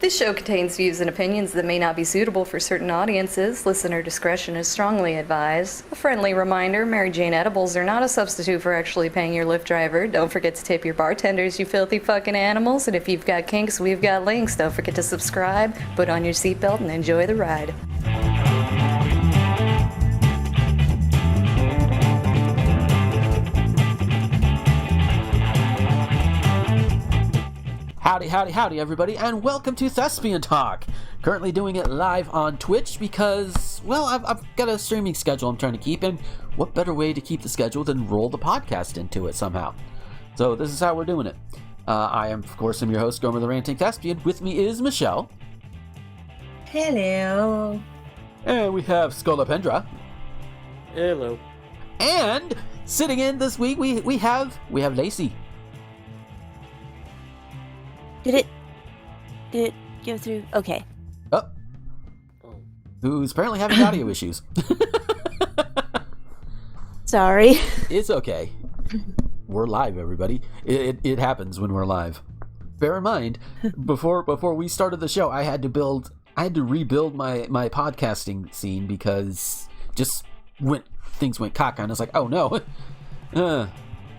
This show contains views and opinions that may not be suitable for certain audiences. Listener discretion is strongly advised. A friendly reminder, Mary Jane edibles are not a substitute for actually paying your Lyft driver. Don't forget to tip your bartenders, you filthy fucking animals. And if you've got kinks, we've got links. Don't forget to subscribe, put on your seatbelt, and enjoy the ride. Howdy, everybody, and welcome to Thespian Talk. Currently doing it live on Twitch because, well, I've got a streaming schedule I'm trying to keep, and what better way to keep the schedule than roll the podcast into it somehow? So this is how we're doing it. I am, of course, your host, Gomer the Ranting Thespian. With me is Michelle. Hello. And we have Scolipendra. Hello. And sitting in this week, we have Lacey. Did it go through? Okay. Oh. Who's apparently having audio issues. Sorry. It's okay. We're live, everybody. It happens when we're live. Bear in mind, before we started the show, I had to rebuild my podcasting scene because things went caca, and I was like, oh no.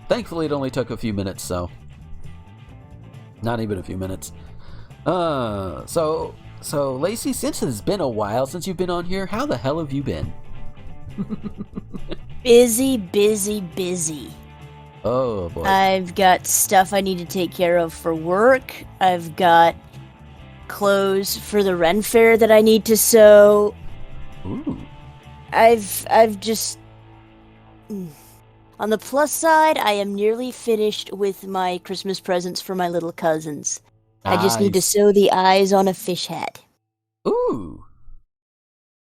Thankfully, it only took a few minutes, so. Not even a few minutes. So Lacey, since it's been a while since you've been on here, how the hell have you been? Busy. Oh boy. I've got stuff I need to take care of for work. I've got clothes for the Ren Fair that I need to sew. Ooh. I've just... On the plus side, I am nearly finished with my Christmas presents for my little cousins. Nice. I just need to sew the eyes on a fish hat. Ooh.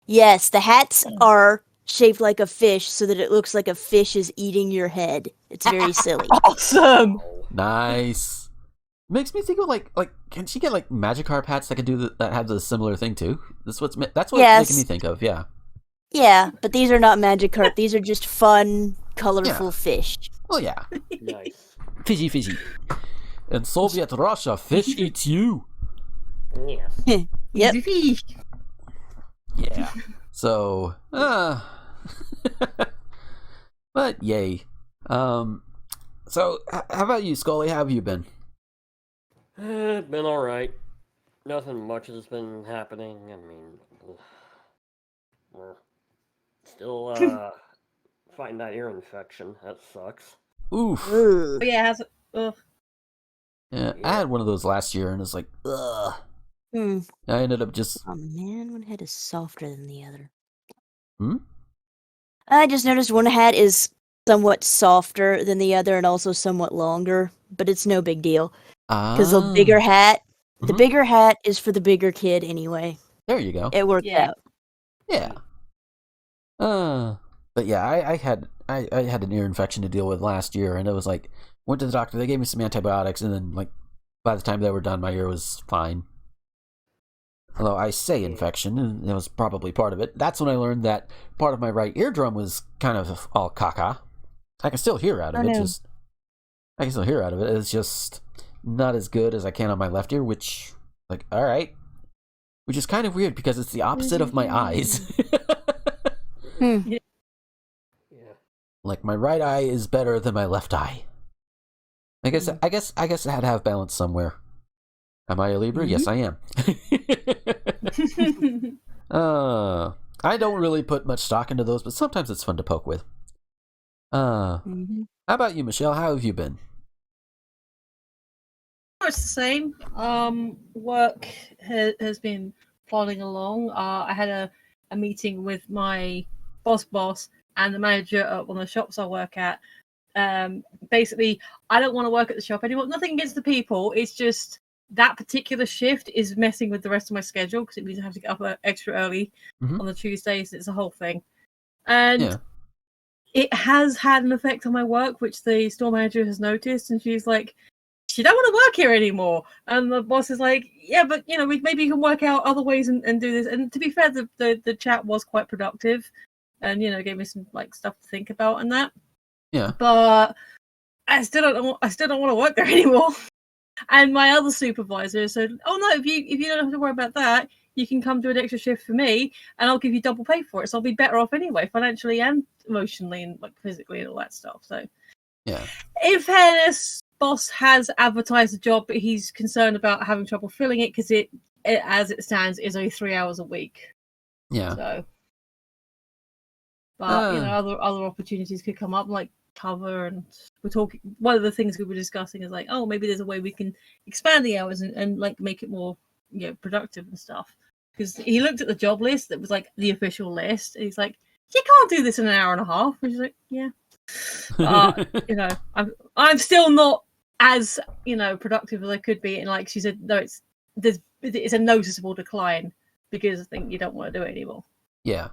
Yes, the hats are shaped like a fish so that it looks like a fish is eating your head. It's very silly. Awesome. Nice. Makes me think of like can she get like Magikarp hats that can do that have the similar thing too? That's what it's making me think of. Yeah. Yeah, but these are not Magikarp. These are just fun, colorful fish. Well, yeah. Nice. Fishy. In Soviet Russia, fish eats you. Yes. Yep. Yeah. So, but yay. So how about you, Scully? How have you been? Been alright. Nothing much has been happening. I mean, we're still fighting that ear infection. That sucks. Oof. Ooh. Oh, yeah, how's it? Ugh. Yeah, I had one of those last year, and it's like, ugh. I ended up just. Oh man, one head is softer than the other. Hmm? I just noticed one hat is somewhat softer than the other and also somewhat longer, but it's no big deal. Because the bigger hat is for the bigger kid anyway. There you go. It worked out. Yeah. But yeah, I had an ear infection to deal with last year, and it was like, went to the doctor, they gave me some antibiotics, and then like by the time they were done, my ear was fine. Although I say infection, and it was probably part of it. That's when I learned that part of my right eardrum was kind of all caca. I can still hear out of it. It's just not as good as I can on my left ear, which, like, all right, which is kind of weird because it's the opposite of my eyes. Yeah. Like my right eye is better than my left eye. I guess I had to have balance somewhere. Am I a Libra? Yes, I am. I don't really put much stock into those, but sometimes it's fun to poke with. How about you, Michelle? How have you been? It's the same. Work has been plodding along. I had a meeting with my boss and the manager at one of the shops I work at. Basically, I don't want to work at the shop anymore. Nothing against the people. It's just that particular shift is messing with the rest of my schedule because it means I have to get up extra early on the Tuesdays. It's a whole thing. And it has had an effect on my work, which the store manager has noticed. And she's like, she don't want to work here anymore. And the boss is like, yeah, but, you know, maybe you can work out other ways and do this. And to be fair, the chat was quite productive and, you know, gave me some, like, stuff to think about and that. Yeah. But I still don't want to work there anymore. And my other supervisor said, "Oh no, if you don't have to worry about that, you can come do an extra shift for me, and I'll give you double pay for it. So I'll be better off anyway, financially and emotionally and like physically and all that stuff." So, yeah. In fairness, boss has advertised the job, but he's concerned about having trouble filling it because it, as it stands, is only 3 hours a week. Yeah. So, but other opportunities could come up, like cover, and we're talking. One of the things we were discussing is like, oh, maybe there's a way we can expand the hours and like make it more, productive and stuff. Because he looked at the job list that was like the official list, and he's like, you can't do this in an hour and a half. And she's like, yeah. I'm still not as productive as I could be, and like she said, no, it's a noticeable decline because I think you don't want to do it anymore. Yeah.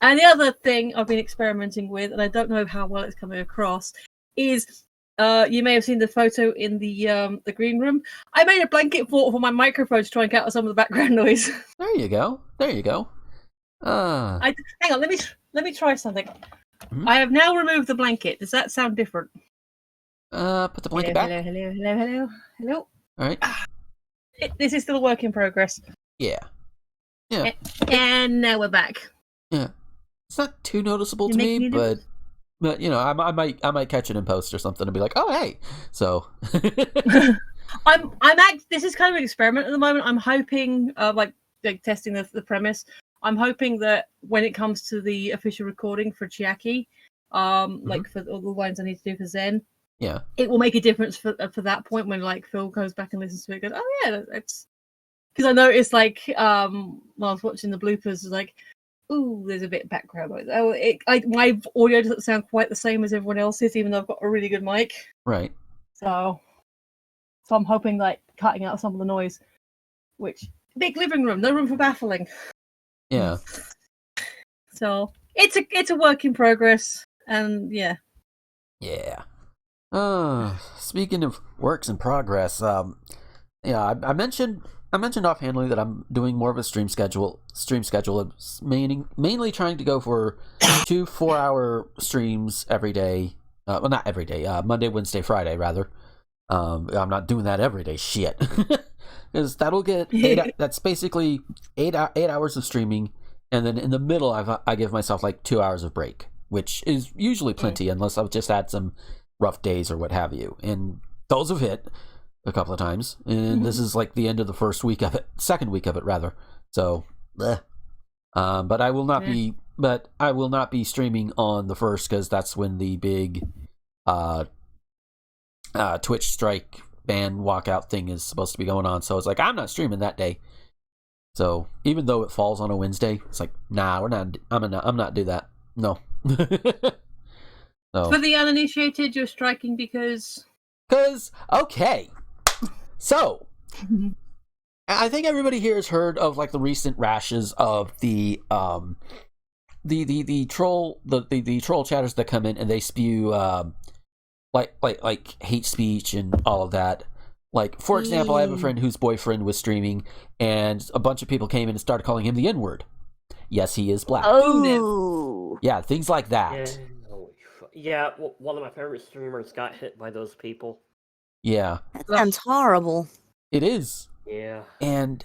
And the other thing I've been experimenting with, and I don't know how well it's coming across, is you may have seen the photo in the green room. I made a blanket fort for my microphone to try and cut out some of the background noise. There you go. Hang on, let me try something. Mm-hmm. I have now removed the blanket. Does that sound different? Put the blanket back. Hello. All right. This is still a work in progress. Yeah. And now we're back. Yeah. It's not too noticeable to me, but I might catch it in post or something and be like, oh hey. So. This is kind of an experiment at the moment. I'm hoping, like testing the premise. I'm hoping that when it comes to the official recording for Chiaki, like for all the lines I need to do for Zen, yeah, it will make a difference for that point when like Phil goes back and listens to it. Goes, oh yeah, that's because I noticed like while I was watching the bloopers, like, ooh, there's a bit of background noise. Oh, my audio doesn't sound quite the same as everyone else's, even though I've got a really good mic. Right. So I'm hoping like cutting out some of the noise, which big living room, no room for baffling. Yeah. So it's a work in progress, and yeah. Yeah. Speaking of works in progress, I mentioned offhandedly that I'm doing more of a stream schedule, mainly trying to go for 2 4-hour streams every day. Well, not every day. Monday, Wednesday, Friday, rather. I'm not doing that every day. Shit. Because that'll get that's basically 8 hours of streaming, and then in the middle I give myself like 2 hours of break, which is usually plenty unless I've just had some rough days or what have you, and those have hit a couple of times, and this is like the end of the second week of it rather. So, bleh. But I will not be streaming on the 1st because that's when the big Twitch strike ban walkout thing is supposed to be going on. So it's like I'm not streaming that day. So even though it falls on a Wednesday, it's like I'm not do that. No. So, for the uninitiated, you're striking because okay. So I think everybody here has heard of like the recent rashes of the troll chatters that come in and they spew like hate speech and all of that. Like, for example, I have a friend whose boyfriend was streaming and a bunch of people came in and started calling him the N-word. Yes, he is black. Oh. Yeah, things like that. Yeah, one of my favorite streamers got hit by those people. Yeah. That sounds horrible. It is. Yeah. And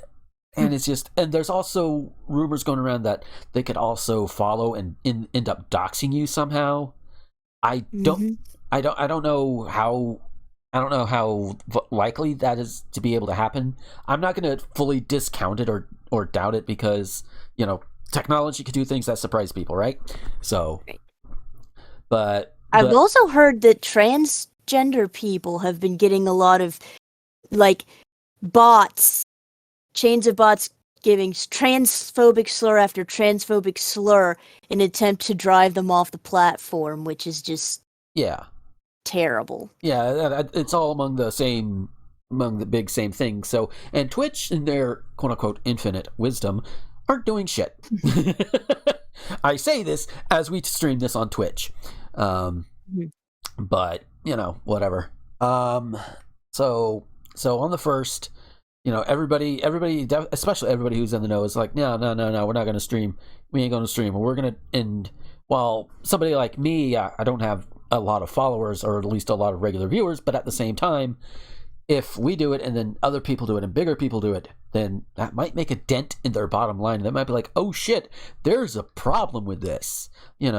it's just, and there's also rumors going around that they could also follow and end up doxing you somehow. I don't know how likely that is to be able to happen. I'm not going to fully discount it or doubt it because, technology could do things that surprise people, right? So, but I've also heard that transgender people have been getting a lot of, like, chains of bots giving transphobic slur after transphobic slur in an attempt to drive them off the platform, which is just terrible. Yeah, it's all among the big same thing. So, and Twitch, in their quote unquote infinite wisdom, aren't doing shit. I say this as we stream this on Twitch, but whatever. So on the 1st, everybody, especially everybody who's in the know, is like, no, we're not going to stream. We ain't going to stream. We're going to end. Well, somebody like me, I don't have a lot of followers, or at least a lot of regular viewers. But at the same time, if we do it and then other people do it and bigger people do it, then that might make a dent in their bottom line. They might be like, oh shit, there's a problem with this. It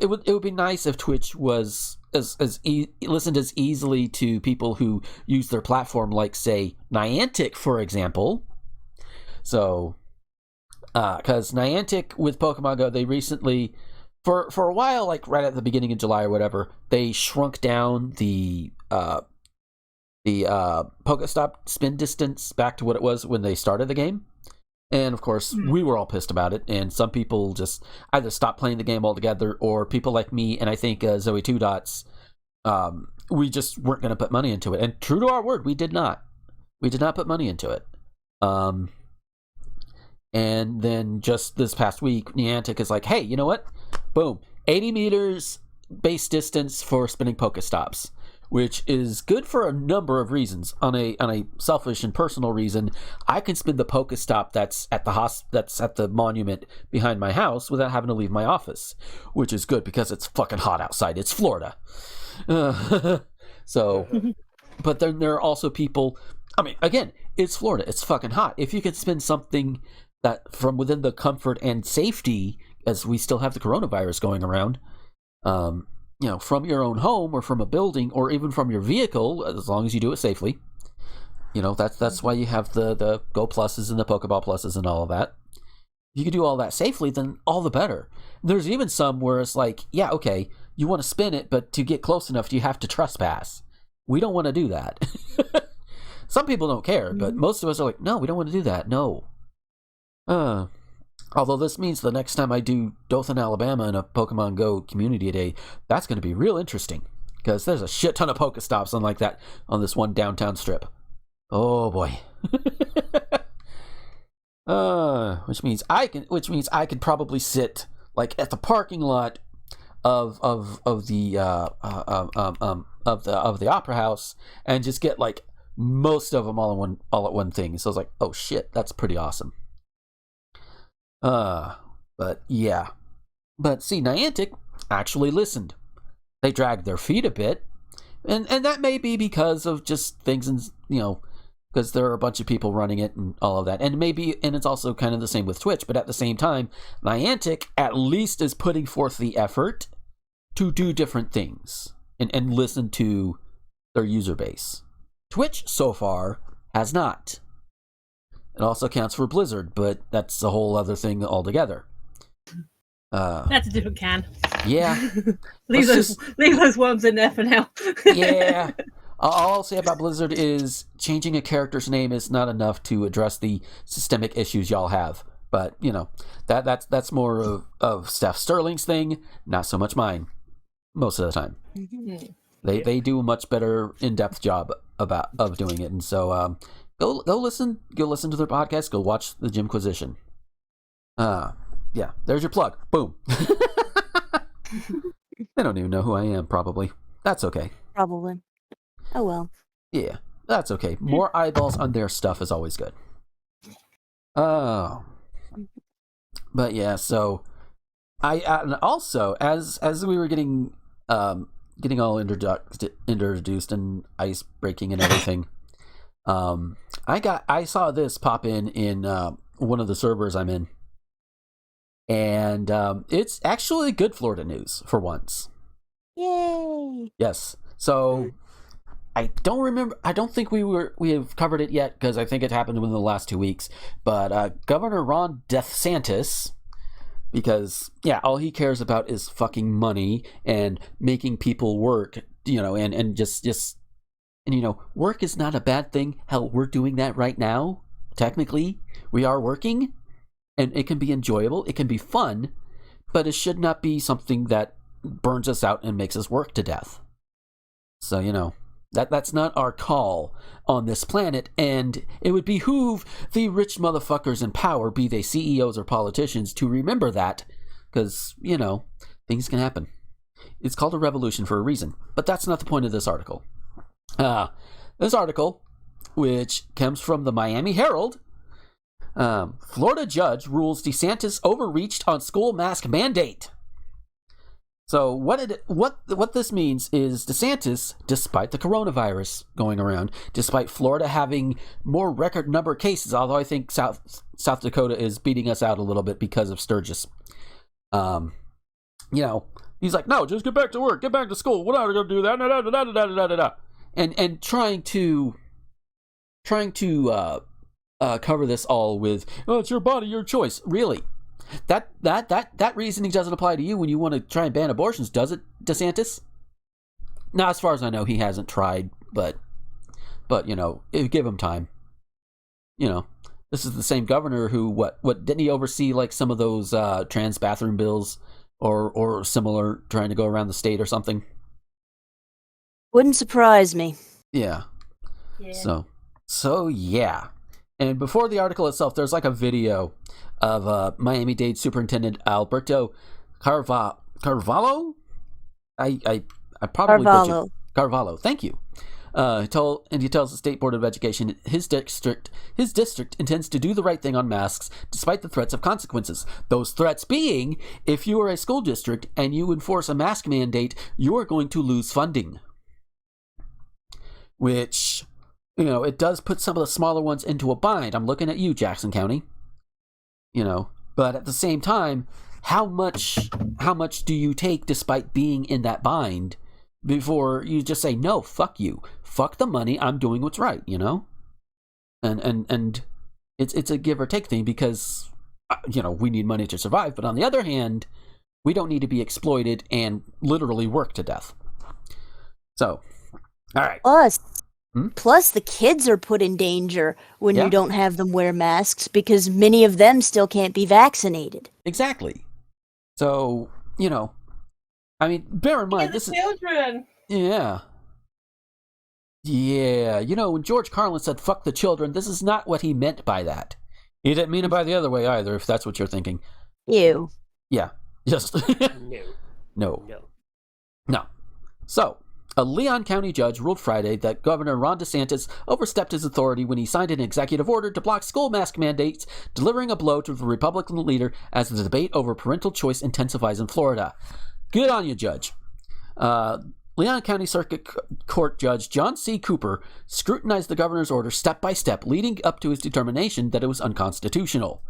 would be nice if Twitch was listened as easily to people who use their platform, like say Niantic, for example. So, because Niantic with Pokemon Go, they recently, for a while, like right at the beginning of July or whatever, they shrunk down the Pokestop spin distance back to what it was when they started the game. And of course, we were all pissed about it, and some people just either stopped playing the game altogether, or people like me and I think Zoe Two Dots, we just weren't going to put money into it. And true to our word, we did not. We did not put money into it. And then just this past week, Niantic is like, hey, you know what? Boom. 80 meters base distance for spinning Pokestops, which is good for a number of reasons. On a selfish and personal reason, I can spin the Pokestop that's at the monument behind my house without having to leave my office, which is good because it's fucking hot outside. It's Florida. So, but then there are also people, I mean, again, it's Florida. It's fucking hot. If you can spin something that from within the comfort and safety, as we still have the coronavirus going around, from your own home or from a building or even from your vehicle, as long as you do it safely, that's why you have the Go Pluses and the Pokeball Pluses and all of that. If you can do all that safely, then all the better. There's even some where it's like, yeah, okay, you want to spin it, but to get close enough, you have to trespass. We don't want to do that. Some people don't care, but most of us are like, no, we don't want to do that. No. Although this means the next time I do Dothan, Alabama in a Pokemon Go community day, that's going to be real interesting, because there's a shit ton of Pokestops unlike that on this one downtown strip. Oh boy. Which means I could probably sit like at the parking lot of the Opera House and just get like most of them all at one thing. So I was like, oh shit, that's pretty awesome. But yeah. But see, Niantic actually listened. They dragged their feet a bit. And that may be because of just things, and because there are a bunch of people running it and all of that. And it's also kind of the same with Twitch, but at the same time, Niantic at least is putting forth the effort to do different things and listen to their user base. Twitch, so far, has not. It also counts for Blizzard, but that's a whole other thing altogether. That's a different can. Yeah. leave those worms in there for now. Yeah. All I'll say about Blizzard is changing a character's name is not enough to address the systemic issues y'all have. But, that's more of Steph Sterling's thing, not so much mine, most of the time. Mm-hmm. They do a much better in-depth job of doing it. And so go listen to their podcast, go watch the Jimquisition. Yeah, there's your plug. Boom. They don't even know who I am, probably. That's okay. Probably. Oh well. Yeah, that's okay. More eyeballs on their stuff is always good. Oh. But yeah, so I also as we were getting all introduced and ice breaking and everything, I saw this pop in one of the servers I'm in, and it's actually good Florida news for once. Yay! Yes. So I don't think we have covered it yet, because I think it happened within the last 2 weeks. But Governor Ron DeSantis, because all he cares about is fucking money and making people work, and just work is not a bad thing. Hell, we're doing that right now. Technically, we are working, and it can be enjoyable, it can be fun, but it should not be something that burns us out and makes us work to death. So, that's not our call on this planet, and it would behoove the rich motherfuckers in power, be they CEOs or politicians, to remember that, because, things can happen. It's called a revolution for a reason, but that's not the point of this article. This article, which comes from the Miami Herald, Florida judge rules DeSantis overreached on school mask mandate. So what this means is DeSantis, despite the coronavirus going around, despite Florida having more record number of cases, although I think South Dakota is beating us out a little bit because of Sturgis. He's like, no, just get back to work, get back to school. We're not going to do that. And trying to cover this all with, oh, it's your body, your choice. Really? That reasoning doesn't apply to you when you want to try and ban abortions, does it, DeSantis? Now, as far as I know, he hasn't tried, but give him time. This is the same governor who what didn't he oversee like some of those trans bathroom bills or similar, trying to go around the state or something? Wouldn't surprise me. Yeah. So yeah. And before the article itself, there's like a video of Miami-Dade Superintendent Alberto Carvalho. I probably butchered Carvalho. Thank you. He tells the State Board of Education his district intends to do the right thing on masks despite the threats of consequences. Those threats being, if you are a school district and you enforce a mask mandate, you are going to lose funding. Which, it does put some of the smaller ones into a bind. I'm looking at you, Jackson County. But at the same time, how much do you take despite being in that bind before you just say, no, fuck you, fuck the money, I'm doing what's right, and it's a give or take thing because we need money to survive, but on the other hand, we don't need to be exploited and literally work to death. So, all right. Plus, the kids are put in danger when you don't have them wear masks because many of them still can't be vaccinated. Exactly. So, bear in mind, this children. Yeah. When George Carlin said, fuck the children, this is not what he meant by that. He didn't mean it by the other way either, if that's what you're thinking. You. Yeah. Just. No. So, a Leon County judge ruled Friday that Governor Ron DeSantis overstepped his authority when he signed an executive order to block school mask mandates, delivering a blow to the Republican leader as the debate over parental choice intensifies in Florida. Good on you, Judge. Leon County Circuit Court Judge John C. Cooper scrutinized the governor's order step by step, leading up to his determination that it was unconstitutional.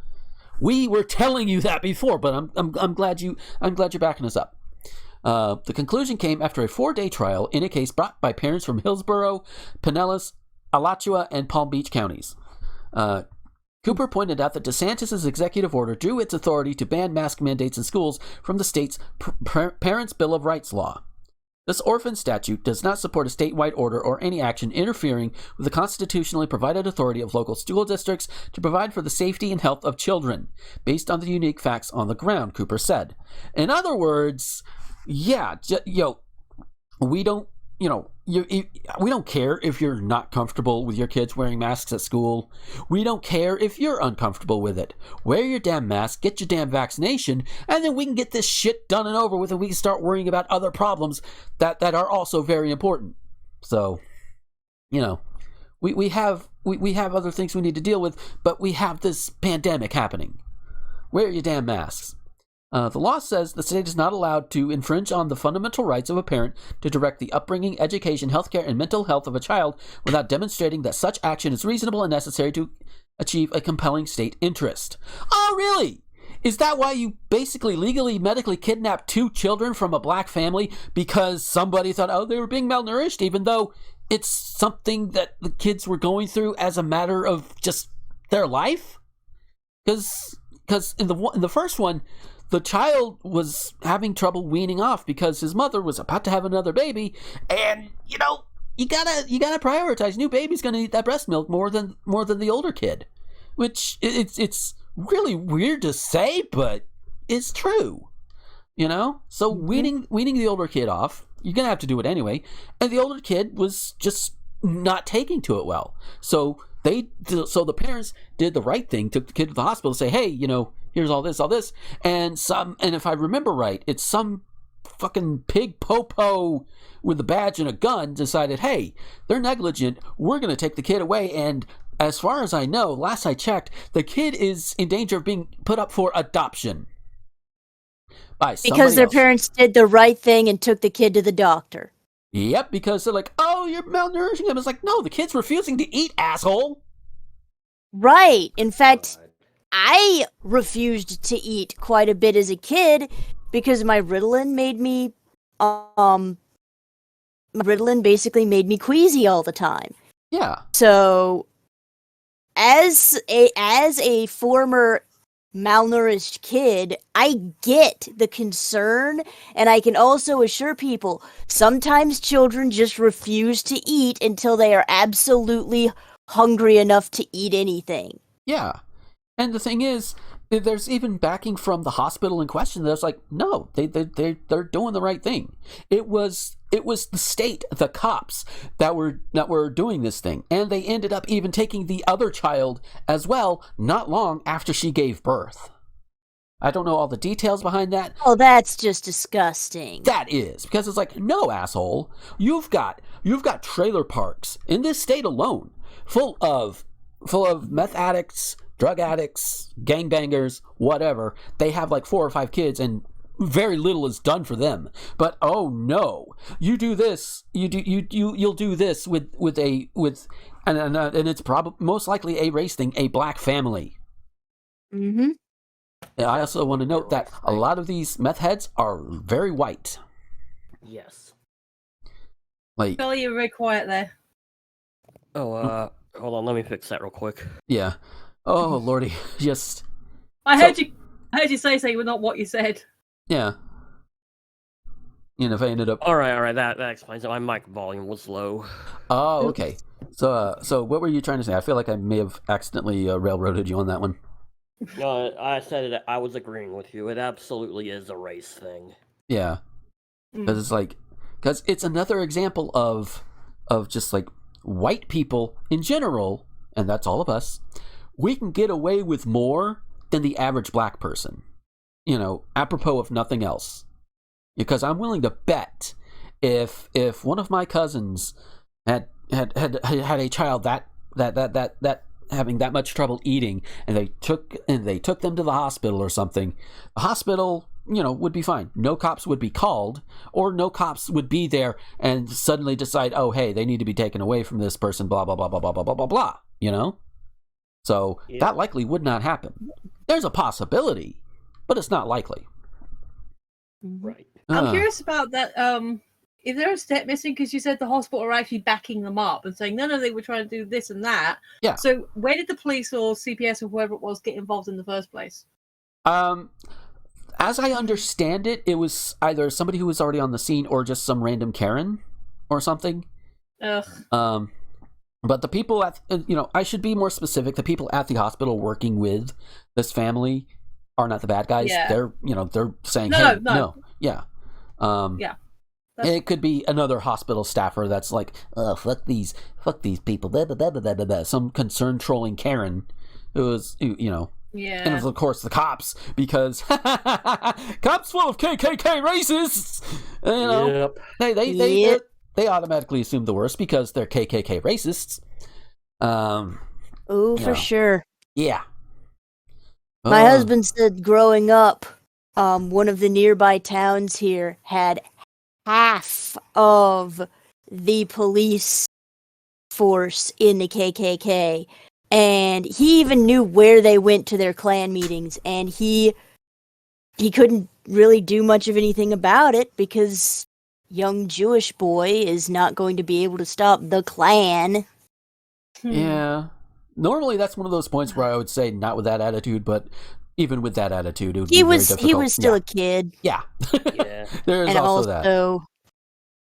We were telling you that before, but I'm glad you're backing us up. The conclusion came after a 4-day trial in a case brought by parents from Hillsborough, Pinellas, Alachua, and Palm Beach counties. Cooper pointed out that DeSantis' executive order drew its authority to ban mask mandates in schools from the state's Parents' Bill of Rights law. This orphan statute does not support a statewide order or any action interfering with the constitutionally provided authority of local school districts to provide for the safety and health of children, based on the unique facts on the ground, Cooper said. In other words, we don't care if you're not comfortable with your kids wearing masks at school. We don't care if you're uncomfortable with it. Wear your damn mask, get your damn vaccination, and then we can get this shit done and over with, and we can start worrying about other problems that are also very important. So, we have other things we need to deal with, but we have this pandemic happening. Wear your damn masks. The law says the state is not allowed to infringe on the fundamental rights of a parent to direct the upbringing, education, healthcare, and mental health of a child without demonstrating that such action is reasonable and necessary to achieve a compelling state interest. Oh, really? Is that why you basically legally, medically kidnapped 2 children from a black family because somebody thought, they were being malnourished, even though it's something that the kids were going through as a matter of just their life? Because in the first one, the child was having trouble weaning off because his mother was about to have another baby, and you gotta prioritize. New baby's gonna eat that breast milk more than the older kid, which it's really weird to say, but it's true. So weaning the older kid off, you're gonna have to do it anyway, and the older kid was just not taking to it well. So the parents did the right thing, took the kid to the hospital, say, hey, here's all this, and if I remember right, it's some fucking pig popo with a badge and a gun decided, hey, they're negligent, we're going to take the kid away, and as far as I know, last I checked, the kid is in danger of being put up for adoption by somebody Because their else. parents did the right thing and took the kid to the doctor. Yep, because they're like, oh, you're malnourishing him. It's like, no, the kid's refusing to eat, asshole. Right. In fact, God. I refused to eat quite a bit as a kid because my Ritalin basically made me queasy all the time. Yeah. So, as a former malnourished kid, I get the concern, and I can also assure people, sometimes children just refuse to eat until they are absolutely hungry enough to eat anything. Yeah. And the thing is, there's even backing from the hospital in question that's like, no, they're doing the right thing. It was the state, the cops, that were doing this thing, and they ended up even taking the other child as well not long after she gave birth. I don't know all the details behind that. Oh, that's just disgusting. That is, because it's like, no, asshole, you've got trailer parks in this state alone full of meth addicts, drug addicts, gangbangers, whatever. They have like 4 or 5 kids, and very little is done for them. But oh no, you do this, you'll do this with and it's probably most likely a race thing, a black family. Mm-hmm. And I also want to note that a lot of these meth heads are very white. Yes. Like, Billy, you're very quiet there. Oh, hold on, let me fix that real quick. yeah. Oh lordy, just I heard you say something, but not what you said. yeah. You know, if I ended up. All right, that explains it. My mic volume was low. Oh, okay. So what were you trying to say? I feel like I may have accidentally railroaded you on that one. I said it. I was agreeing with you. It absolutely is a race thing. Yeah, because it's another example of just like white people in general, and that's all of us. We can get away with more than the average black person. You know, apropos of nothing else, because I'm willing to bet if one of my cousins had a child that having that much trouble eating, and they took them to the hospital or something, the hospital, you know, would be fine. No cops would be called, or no cops would be there and suddenly decide, oh hey, they need to be taken away from this person, blah blah blah blah blah blah blah blah blah. You know, so that likely would not happen. There's a possibility, but it's not likely. Right. I'm curious about that. Is there a step missing? Because you said the hospital are actually backing them up and saying, no, they were trying to do this and that. Yeah. So where did the police or CPS or whoever it was get involved in the first place? As I understand it, it was either somebody who was already on the scene or just some random Karen or something. Ugh. But the people at, you know, I should be more specific. The people at the hospital working with this family are not the bad guys. Yeah. They're saying, No. Yeah. Yeah. It could be another hospital staffer that's like, oh, fuck these people, blah, blah, blah, blah, blah, blah. Some concerned trolling Karen who is, you know. Yeah. And of course the cops, because cops full of KKK racists. You know, Yep. they automatically assume the worst because they're KKK racists. For sure. Yeah. My husband said growing up, one of the nearby towns here had half of the police force in the KKK. And he even knew where they went to their Klan meetings, and he couldn't really do much of anything about it because young Jewish boy is not going to be able to stop the Klan. Yeah. Normally that's one of those points where I would say not with that attitude, but even with that attitude, it would be very difficult. He was still a kid. Yeah. Yeah. There is And also that.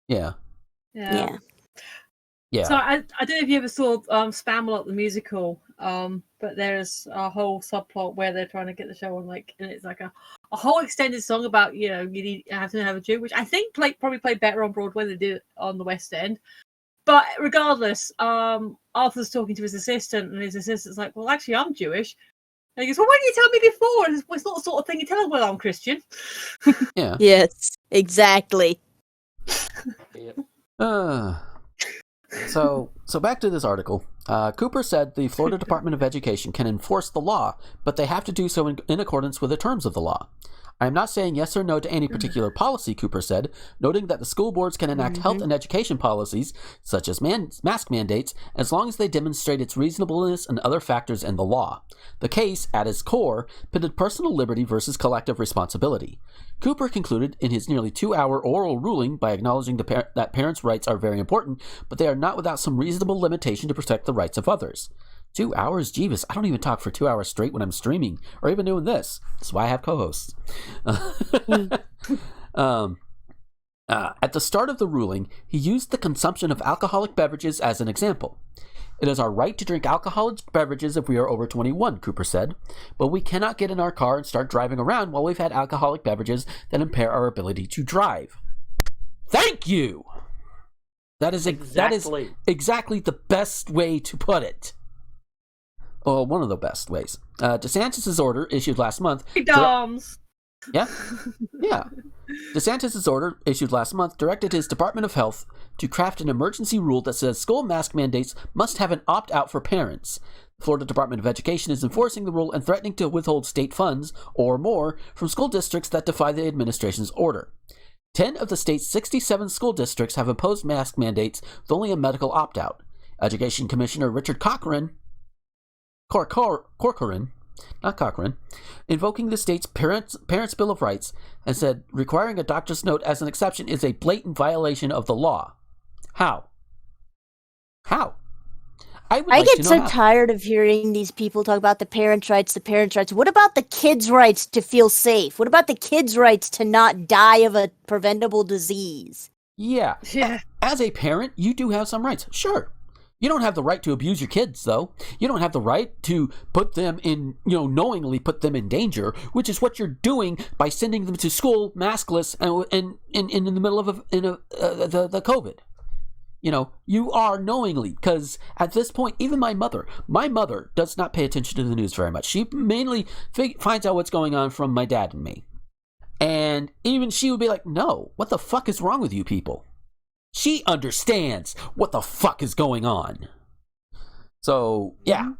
Yeah. Yeah. So I don't know if you ever saw Spamalot the musical, but there's a whole subplot where they're trying to get the show on, like, and it's like a whole extended song about, you know, you have to have a Jew, which I think probably played better on Broadway than they did on the West End. But regardless, Arthur's talking to his assistant, and his assistant's like, well, actually, I'm Jewish. And he goes, well, why didn't you tell me before? And it's not the sort of thing you tell them, well, I'm Christian. Yeah. Yes, exactly. Yep. So back to this article. Cooper said the Florida Department of Education can enforce the law, but they have to do so in accordance with the terms of the law. I am not saying yes or no to any particular policy, Cooper said, noting that the school boards can enact health and education policies, such as mask mandates, as long as they demonstrate its reasonableness and other factors in the law. The case, at its core, pitted personal liberty versus collective responsibility. Cooper concluded in his nearly 2-hour oral ruling by acknowledging that parents' rights are very important, but they are not without some reasonable limitation to protect the rights of others. 2 hours? Jeeves, I don't even talk for 2 hours straight when I'm streaming or even doing this. That's why I have co-hosts. At the start of the ruling, he used the consumption of alcoholic beverages as an example. It is our right to drink alcoholic beverages if we are over 21, Cooper said, but we cannot get in our car and start driving around while we've had alcoholic beverages that impair our ability to drive. Thank you! That is exactly the best way to put it. Well, one of the best ways. DeSantis' order issued last month. Yeah. DeSantis' order issued last month directed his Department of Health to craft an emergency rule that says school mask mandates must have an opt-out for parents. The Florida Department of Education is enforcing the rule and threatening to withhold state funds, or more, from school districts that defy the administration's order. 10 of the state's 67 school districts have imposed mask mandates with only a medical opt-out. Education Commissioner Richard Corcoran, invoking the state's Parents' Bill of Rights, and said requiring a doctor's note as an exception is a blatant violation of the law. How? I get so tired of hearing these people talk about the parents' rights. What about the kids' rights to feel safe? What about the kids' rights to not die of a preventable disease? Yeah. As a parent, you do have some rights. Sure. You don't have the right to abuse your kids, though. You don't have the right to put them in, knowingly put them in danger, which is what you're doing by sending them to school maskless and in the middle of the COVID. You are knowingly, because at this point, even my mother does not pay attention to the news very much. She mainly finds out what's going on from my dad and me. And even she would be like, no, what the fuck is wrong with you people? She understands what the fuck is going on. So, yeah.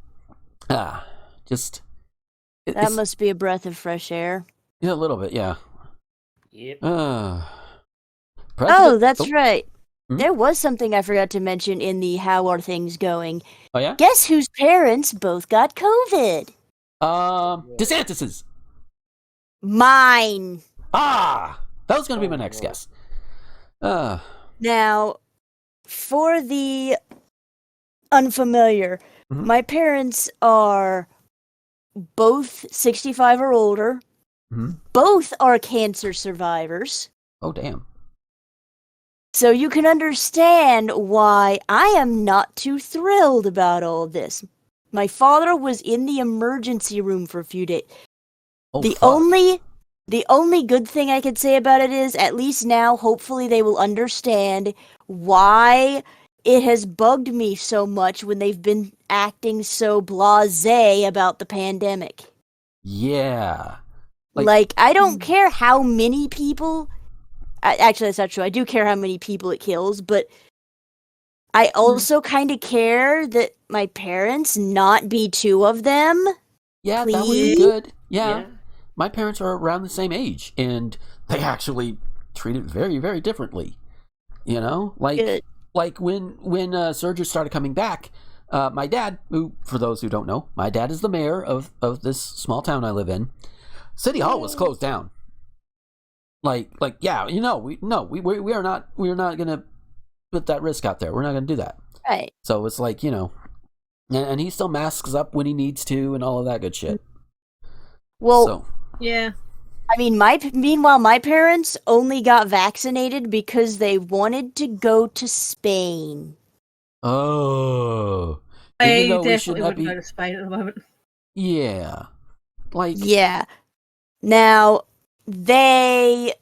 That must be a breath of fresh air. Yeah, a little bit, yeah. Yep. That's right. There was something I forgot to mention in the how are things going. Oh, yeah? Guess whose parents both got COVID? DeSantis's. Mine. That was going to be my next guess. Now, for the unfamiliar, my parents are both 65 or older. Both are cancer survivors. Oh, damn. So you can understand why I am not too thrilled about all this. My father was in the emergency room for a few days. Oh, The only good thing I could say about it is, at least now, hopefully they will understand why it has bugged me so much when they've been acting so blasé about the pandemic. Yeah. Like I don't care how many people... Actually, that's not true. I do care how many people it kills, but I also kind of care that my parents not be two of them. Yeah, please? That would be good. Yeah. My parents are around the same age, and they actually treat it very, very differently. Like when surgeries started coming back, my dad, who, for those who don't know, my dad is the mayor of this small town I live in. City Hall was closed down. We are not gonna put that risk out there. We're not gonna do that. Right. So it's like, and he still masks up when he needs to and all of that good shit. Well, yeah. I mean, meanwhile, my parents only got vaccinated because they wanted to go to Spain. Oh. I definitely wouldn't go to Spain at the moment. Yeah. Yeah. Now, they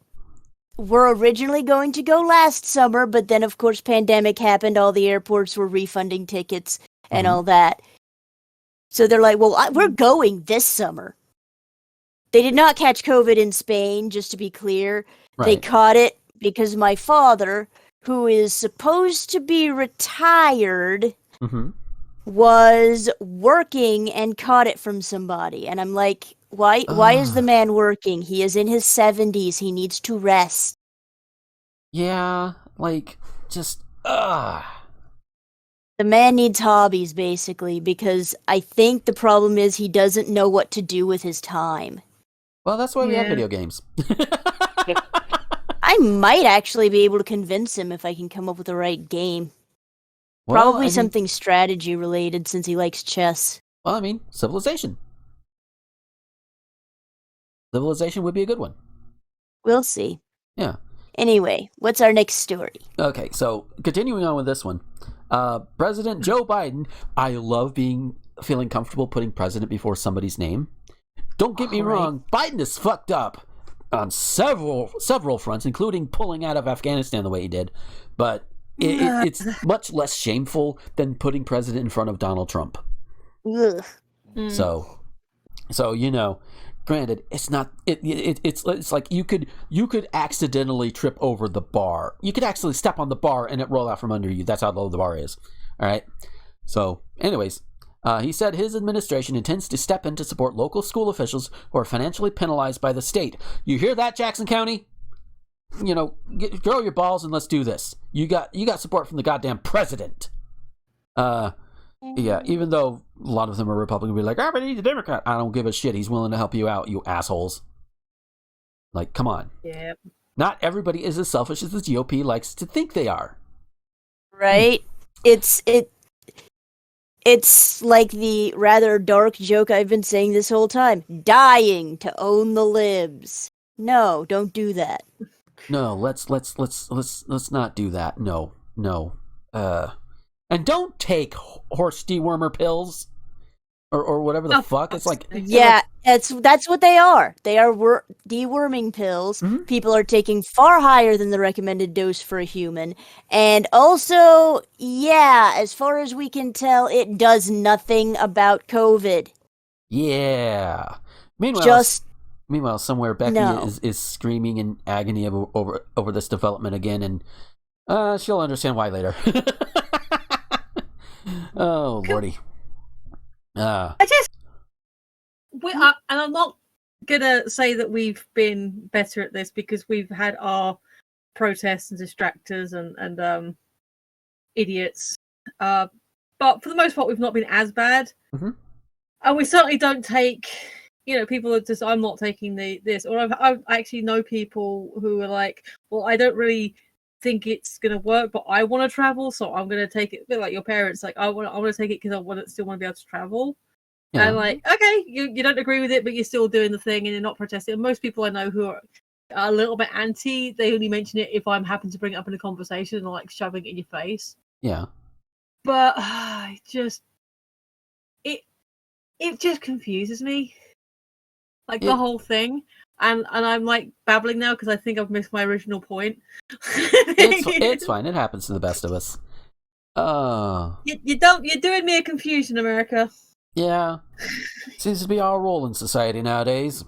were originally going to go last summer, but then, of course, pandemic happened. All the airports were refunding tickets and all that. So they're like, well, we're going this summer. They did not catch COVID in Spain, just to be clear. Right. They caught it because my father, who is supposed to be retired, was working and caught it from somebody. And I'm like, why is the man working? He is in his 70s. He needs to rest. Yeah, like, just, The man needs hobbies, basically, because I think the problem is he doesn't know what to do with his time. Well, that's why we have video games. I might actually be able to convince him if I can come up with the right game. Well, Probably something strategy related, since he likes chess. Well, I mean, Civilization. Civilization would be a good one. We'll see. Yeah. Anyway, what's our next story? Okay, so continuing on with this one. President Joe Biden, I love feeling comfortable putting president before somebody's name. Don't get me wrong, Biden is fucked up on several fronts, including pulling out of Afghanistan the way he did. But it's much less shameful than putting president in front of Donald Trump. Ugh. So granted, it's not. It's like you could accidentally trip over the bar. You could actually step on the bar and it roll out from under you. That's how low the bar is. All right. So, anyways, he said his administration intends to step in to support local school officials who are financially penalized by the state. You hear that, Jackson County? Grow your balls and let's do this. You got support from the goddamn president. Yeah, even though a lot of them are Republican, be like, but he's a Democrat. I don't give a shit. He's willing to help you out, you assholes. Like, come on. Yeah. Not everybody is as selfish as the GOP likes to think they are. Right? It's like the rather dark joke I've been saying this whole time. Dying to own the libs. No, don't do that. No, let's not do that. No. And don't take horse dewormer pills or whatever the fuck. It's like, yeah, that's what they are. They are deworming pills. Mm-hmm. People are taking far higher than the recommended dose for a human. And also, yeah, as far as we can tell, it does nothing about COVID. Yeah. Meanwhile, somewhere Becky is screaming in agony over this development again, and she'll understand why later. Oh, Lordy. And I'm not gonna say that we've been better at this because we've had our protests and distractors and idiots. But for the most part, we've not been as bad. Mm-hmm. And we certainly don't take, people are just, I'm not taking this. Or I actually know people who are like, well, I don't really think it's going to work, but I want to travel, so I'm going to take it. A bit like your parents, like, I want to take it because I still want to be able to travel. Yeah. And like, okay, you don't agree with it, but you're still doing the thing and you're not protesting. And most people I know who are a little bit anti, they only mention it if I'm happen to bring it up in a conversation and like shoving it in your face. Yeah. But it just confuses me, like the whole thing. And I'm like babbling now because I think I've missed my original point. It's fine. It happens to the best of us. You're doing me a confusion, America. Yeah. Seems to be our role in society nowadays.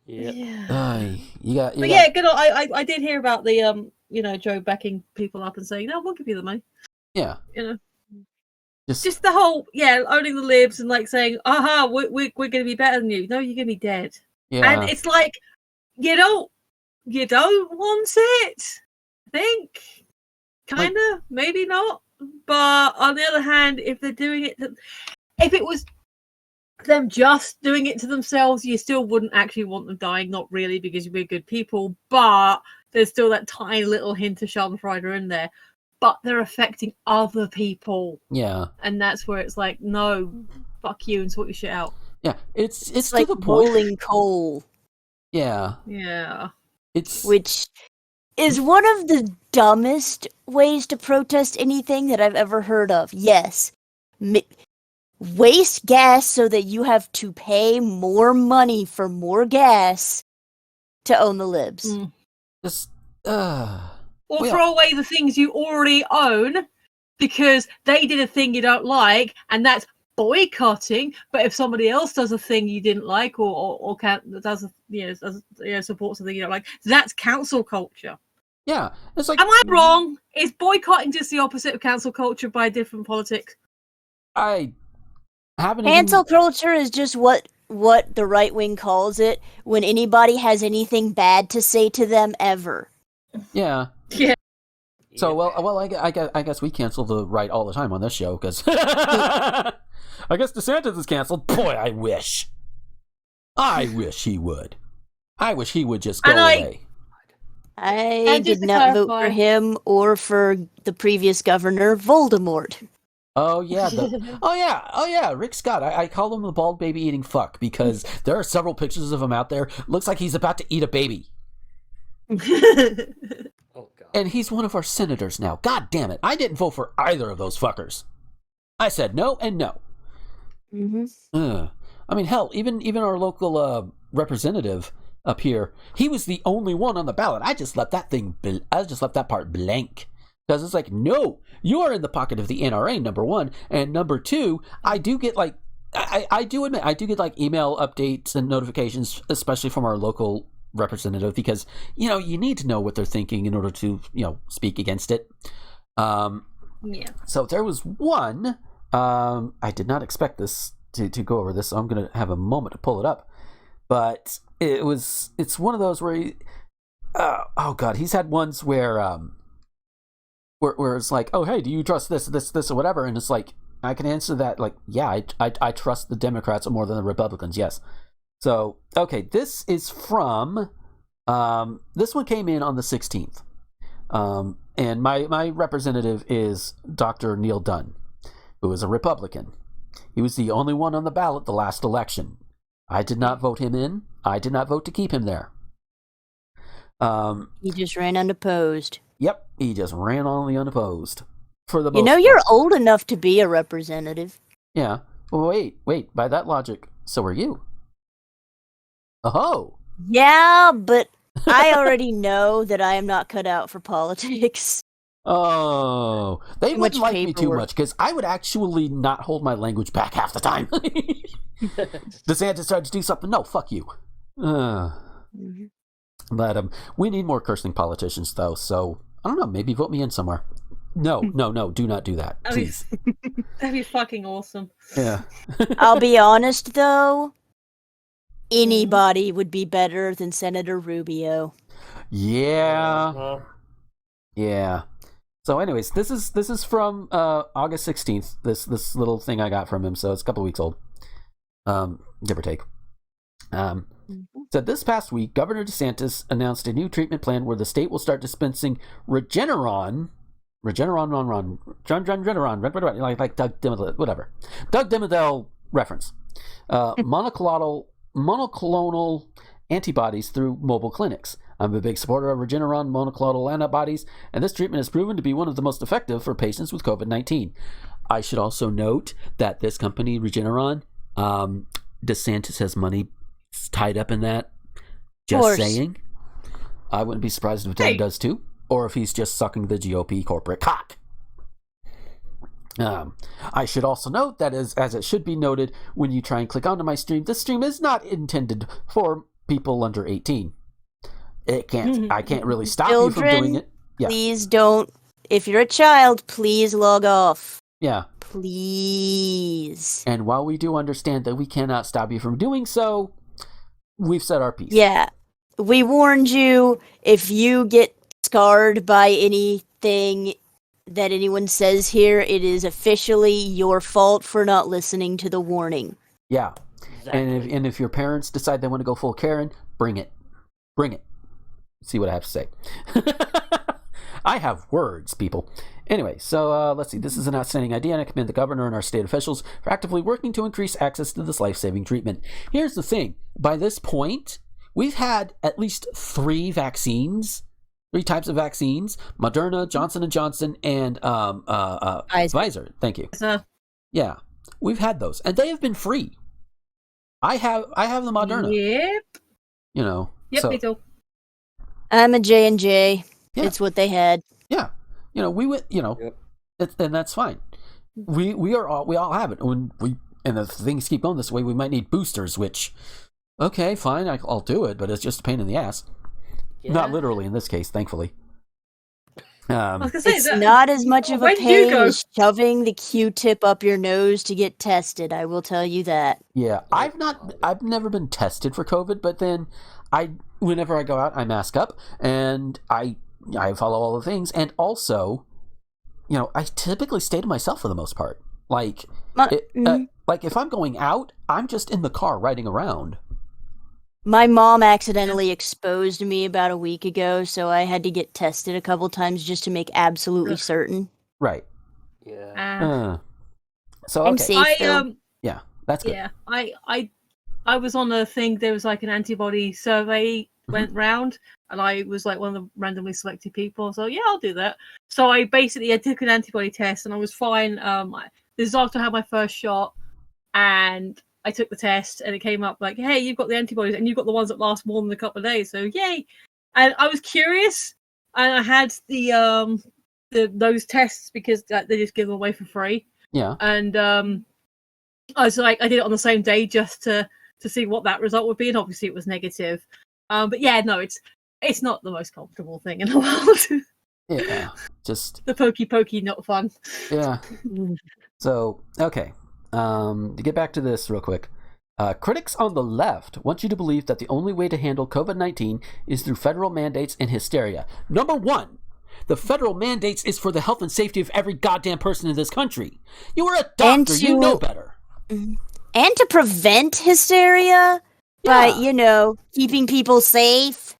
Yeah. Yeah, good. I did hear about the Joe backing people up and saying, no, we'll give you the money. Yeah. Just the whole owning the libs and like saying, aha, we're gonna be better than you. No, you're gonna be dead. Yeah. And it's like you don't want it. I think kind of, maybe not. But on the other hand, if they're doing it, if it was them just doing it to themselves, you still wouldn't actually want them dying. Not really, because you'd be good people. But there's still that tiny little hint of Schadenfreude in there. But they're affecting other people. Yeah. And that's where it's like, no, fuck you and sort your shit out. Yeah, it's like to the point. boiling coal. Yeah. Yeah. Which is one of the dumbest ways to protest anything that I've ever heard of. Yes. Waste gas so that you have to pay more money for more gas to own the libs. Just, Or throw away the things you already own because they did a thing you don't like, and that's boycotting. But if somebody else does a thing you didn't like, or does supports something you don't like, that's cancel culture. Yeah, it's like, am I wrong? Is boycotting just the opposite of cancel culture by different politics? I haven't Cancel culture is just what the right wing calls it when anybody has anything bad to say to them ever. Yeah. Yeah. So, well, I guess we cancel the right all the time on this show, because I guess DeSantis is canceled. Boy, I wish he would. I wish he would just go away. I did not vote for him or for the previous governor, Voldemort. Oh yeah, oh yeah, Rick Scott. I call him the bald baby eating fuck because there are several pictures of him out there. Looks like he's about to eat a baby. Oh god. And he's one of our senators now. God damn it! I didn't vote for either of those fuckers. I said no and no. Mm-hmm. I mean, hell, even our local representative up here, he was the only one on the ballot. I just left that part blank. Because it's like, no, you are in the pocket of the NRA, number one. And number two, I do get like, I do admit, I do get like email updates and notifications, especially from our local representative, because, you know, you need to know what they're thinking in order to, you know, speak against it. Yeah. So there was one, I did not expect this to go over this, so I'm going to have a moment to pull it up. But it's one of those where, oh God, he's had ones where it's like, oh, hey, do you trust this, or whatever? And it's like, I can answer that, like, yeah, I trust the Democrats more than the Republicans, yes. So, okay, this is from, this one came in on the 16th. And my representative is Dr. Neil Dunn, who is a Republican. He was the only one on the ballot the last election. I did not vote him in. I did not vote to keep him there. He just ran unopposed. Yep, he just ran on the unopposed. For the most You know, you're old enough to be a representative. Yeah. Well, wait. By that logic, so are you. Oh. Yeah, but I already know that I am not cut out for politics. Oh. They wouldn't like me too paperwork. much, because I would actually not hold my language back half the time. DeSantis tried to do something. No, fuck you. Mhm. But we need more cursing politicians, though, so I don't know, maybe vote me in somewhere. No, do not do that, please. That'd be fucking awesome. Yeah. I'll be honest, though. Anybody would be better than Senator Rubio. Yeah. Yeah. So anyways, this is from August 16th, this little thing I got from him, so it's a couple of weeks old. Give or take. So this past week, Governor DeSantis announced a new treatment plan where the state will start dispensing Regeneron, like Doug Dimmadale, whatever. Doug Dimmadale reference. Monoclonal antibodies through mobile clinics. I'm a big supporter of Regeneron monoclonal antibodies, and this treatment has proven to be one of the most effective for patients with COVID-19. I should also note that this company, Regeneron, DeSantis has money tied up in that. Just saying. I wouldn't be surprised if Doug does too, or if he's just sucking the GOP corporate cock. I should also note that as it should be noted when you try and click onto my stream, this stream is not intended for people under 18. I can't really stop you from doing it. Yeah. Please don't. If you're a child, please log off. Yeah. Please. And while we do understand that we cannot stop you from doing so, we've said our piece. Yeah. We warned you. If you get scarred by anything that anyone says here, it is officially your fault for not listening to the warning. Yeah. Exactly. And if your parents decide they want to go full Karen, bring it. See what I have to say. I have words, people. Anyway, so let's see. This is an outstanding idea, and I commend the governor and our state officials for actively working to increase access to this life-saving treatment. Here's the thing. By this point, we've had at least three types of vaccines: Moderna, Johnson & Johnson, and Pfizer. Thank you. Yeah, we've had those, and they have been free. I have the Moderna. Yep. You know. Yep, so, me too. I'm a J&J. Yeah. It's what they had. Yeah. You know, we went, you know, and that's fine. We all have it. And if things keep going this way, we might need boosters, which, okay, fine, I'll do it, but it's just a pain in the ass. Yeah. Not literally in this case, thankfully. I was gonna say It's not as much of a when do you pain go? as shoving the Q-tip up your nose to get tested. I will tell you that. Yeah, I've never been tested for COVID, but then whenever I go out, I mask up and I follow all the things, and also, I typically stay to myself for the most part. Like, like if I'm going out, I'm just in the car riding around. My mom accidentally exposed me about a week ago, so I had to get tested a couple times just to make absolutely certain. Right. Yeah. So okay. I'm safe though. Yeah, that's good. Yeah, I was on a thing. There was like an antibody survey went round, and I was like one of the randomly selected people. So yeah, I'll do that. So I took an antibody test, and I was fine. This is after I had my first shot, and I took the test, and it came up like, "Hey, you've got the antibodies, and you've got the ones that last more than a couple of days." So yay! And I was curious, and I had those tests because they just give them away for free. Yeah. And I was like, I did it on the same day just to see what that result would be, and obviously it was negative. But yeah, no, it's not the most comfortable thing in the world. Yeah, just the pokey, not fun. Yeah. So okay, to get back to this real quick, critics on the left want you to believe that the only way to handle COVID-19 is through federal mandates and hysteria. Number one, the federal mandates is for the health and safety of every goddamn person in this country. You are a doctor, you know better. And to prevent hysteria by, keeping people safe.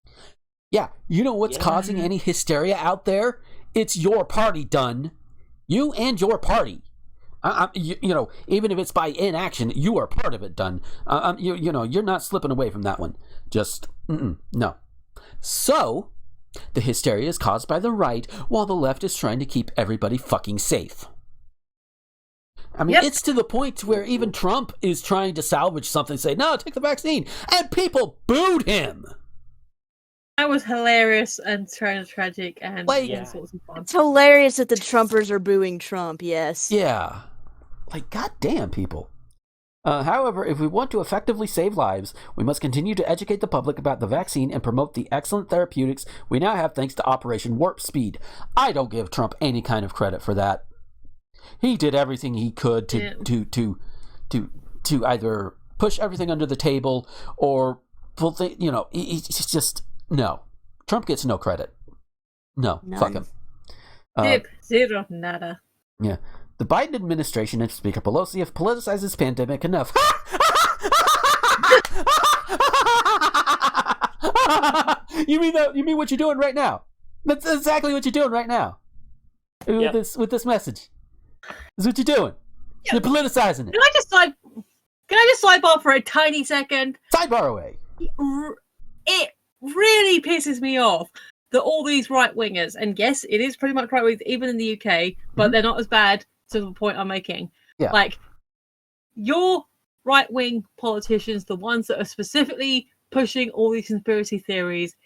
Yeah, you know what's causing any hysteria out there? It's your party, done. You and your party. Even if it's by inaction, you are part of it, done. You're not slipping away from that one. Just, no. So, the hysteria is caused by the right, while the left is trying to keep everybody fucking safe. I mean, It's to the point where even Trump is trying to salvage something, say, no, take the vaccine, and people booed him. That was hilarious and tragic and all sorts of fun. It's hilarious that the Trumpers are booing Trump, yes. Yeah. Like, goddamn, people. However, if we want to effectively save lives, we must continue to educate the public about the vaccine and promote the excellent therapeutics we now have thanks to Operation Warp Speed. I don't give Trump any kind of credit for that. He did everything he could to either push everything under the table or he's just no. Trump gets no credit. No, None. fuck him. Zero, nada. Yeah. The Biden administration and Speaker Pelosi have politicized this pandemic enough. You mean what you're doing right now? That's exactly what you're doing right now. With this message. That's what you're doing. You're politicizing it. Can I just sidebar for a tiny second? Sidebar away. It really pisses me off that all these right-wingers, and yes, it is pretty much right-wing, even in the UK, but they're not as bad to the point I'm making. Yeah. Like, your right-wing politicians, the ones that are specifically pushing all these conspiracy theories,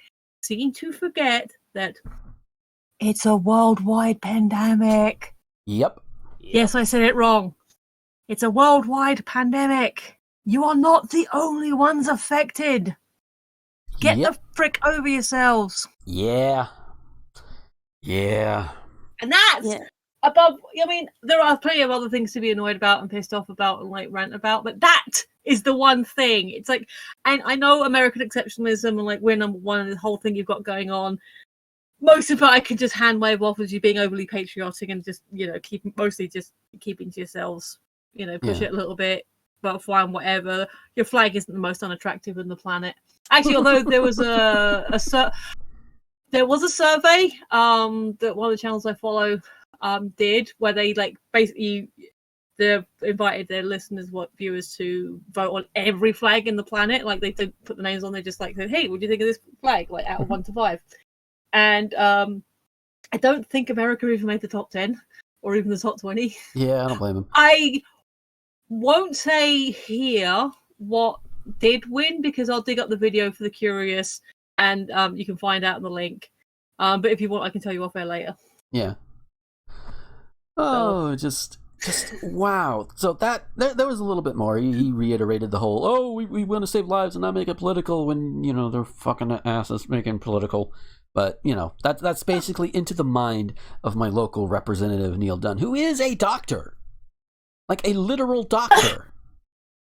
seem to forget that it's a worldwide pandemic. Yep. Yes, I said it wrong. It's a worldwide pandemic. You are not the only ones affected. Get the frick over yourselves. Yeah. And that's above. I mean, there are plenty of other things to be annoyed about and pissed off about and like rant about, but that is the one thing. It's like, and I know American exceptionalism and like we're number one and the whole thing you've got going on. Most of it I can just hand wave off as you being overly patriotic and just keeping to yourselves. Push it a little bit, but fine, whatever. Your flag isn't the most unattractive on the planet. Actually, although there was a survey that one of the channels I follow did, where they basically they invited their viewers to vote on every flag in the planet. Like they don't put the names on, they just said, "Hey, what do you think of this flag?" Like out of 1 to 5. And I don't think America even made the top 10 or even the top 20. Yeah, I don't blame him. I won't say here what did win because I'll dig up the video for the curious and you can find out in the link. But if you want, I can tell you off air later. Yeah. Oh, just wow. So that there was a little bit more. He reiterated the whole, we want to save lives and not make it political when, they're fucking asses making political. But, that's basically into the mind of my local representative, Neil Dunn, who is a doctor. Like a literal doctor.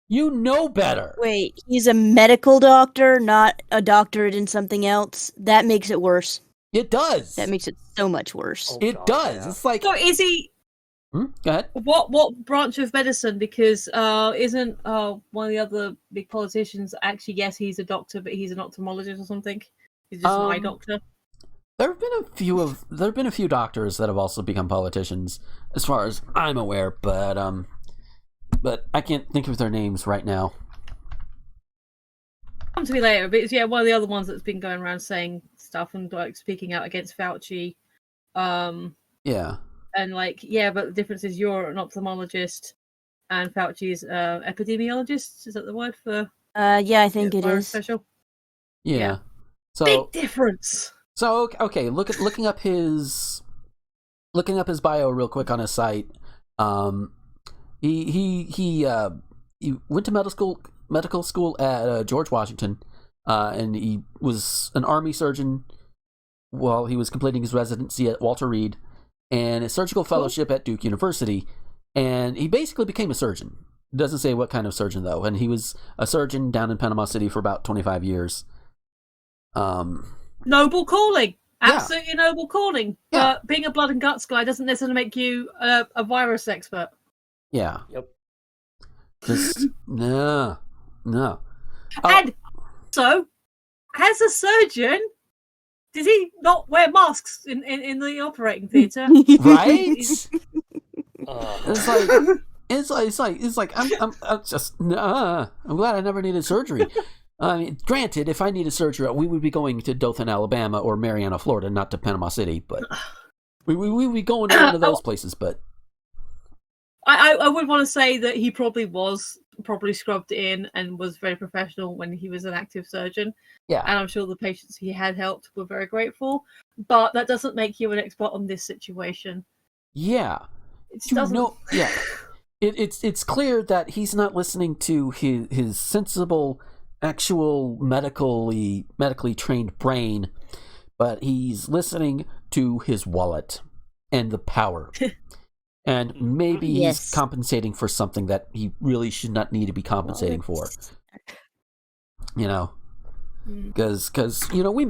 You know better. Wait, he's a medical doctor, not a doctorate in something else? That makes it worse. It does. That makes it so much worse. Oh, It God, does. yeah. It's like... So is he... Go ahead. What branch of medicine? Because isn't one of the other big politicians actually, yes, he's a doctor, but he's an ophthalmologist or something? He's just an eye doctor. There have been a few doctors that have also become politicians, as far as I'm aware, but I can't think of their names right now. Come to me later, but it's one of the other ones that's been going around saying stuff and like speaking out against Fauci. Yeah. And but the difference is you're an ophthalmologist and Fauci's epidemiologist. Is that the word for? Yeah, I think it is. Special. Yeah. So big difference. So okay, looking up his bio real quick on his site. He went to medical school at George Washington, and he was an army surgeon while he was completing his residency at Walter Reed, and a surgical fellowship at Duke University, and he basically became a surgeon. It doesn't say what kind of surgeon though, and he was a surgeon down in Panama City for about 25 years. Noble calling. Absolutely noble calling. Yeah. But being a blood and guts guy doesn't necessarily make you a virus expert. Yeah. Yep. Just no. And so, as a surgeon, did he not wear masks in the operating theatre? Right? Uh, It's like I'm just I'm glad I never needed surgery. I mean, granted, if I needed surgery, we would be going to Dothan, Alabama, or Marianna, Florida, not to Panama City. But we would be going to one of those places. But I would want to say that he probably was properly scrubbed in and was very professional when he was an active surgeon. yeah, And I'm sure the patients he had helped were very grateful. But that doesn't make you an expert on this situation. yeah, It just doesn't. yeah. It's clear that he's not listening to his sensible, actual medically trained brain, but he's listening to his wallet and the power. And maybe he's compensating for something that he really should not need to be compensating for. Because we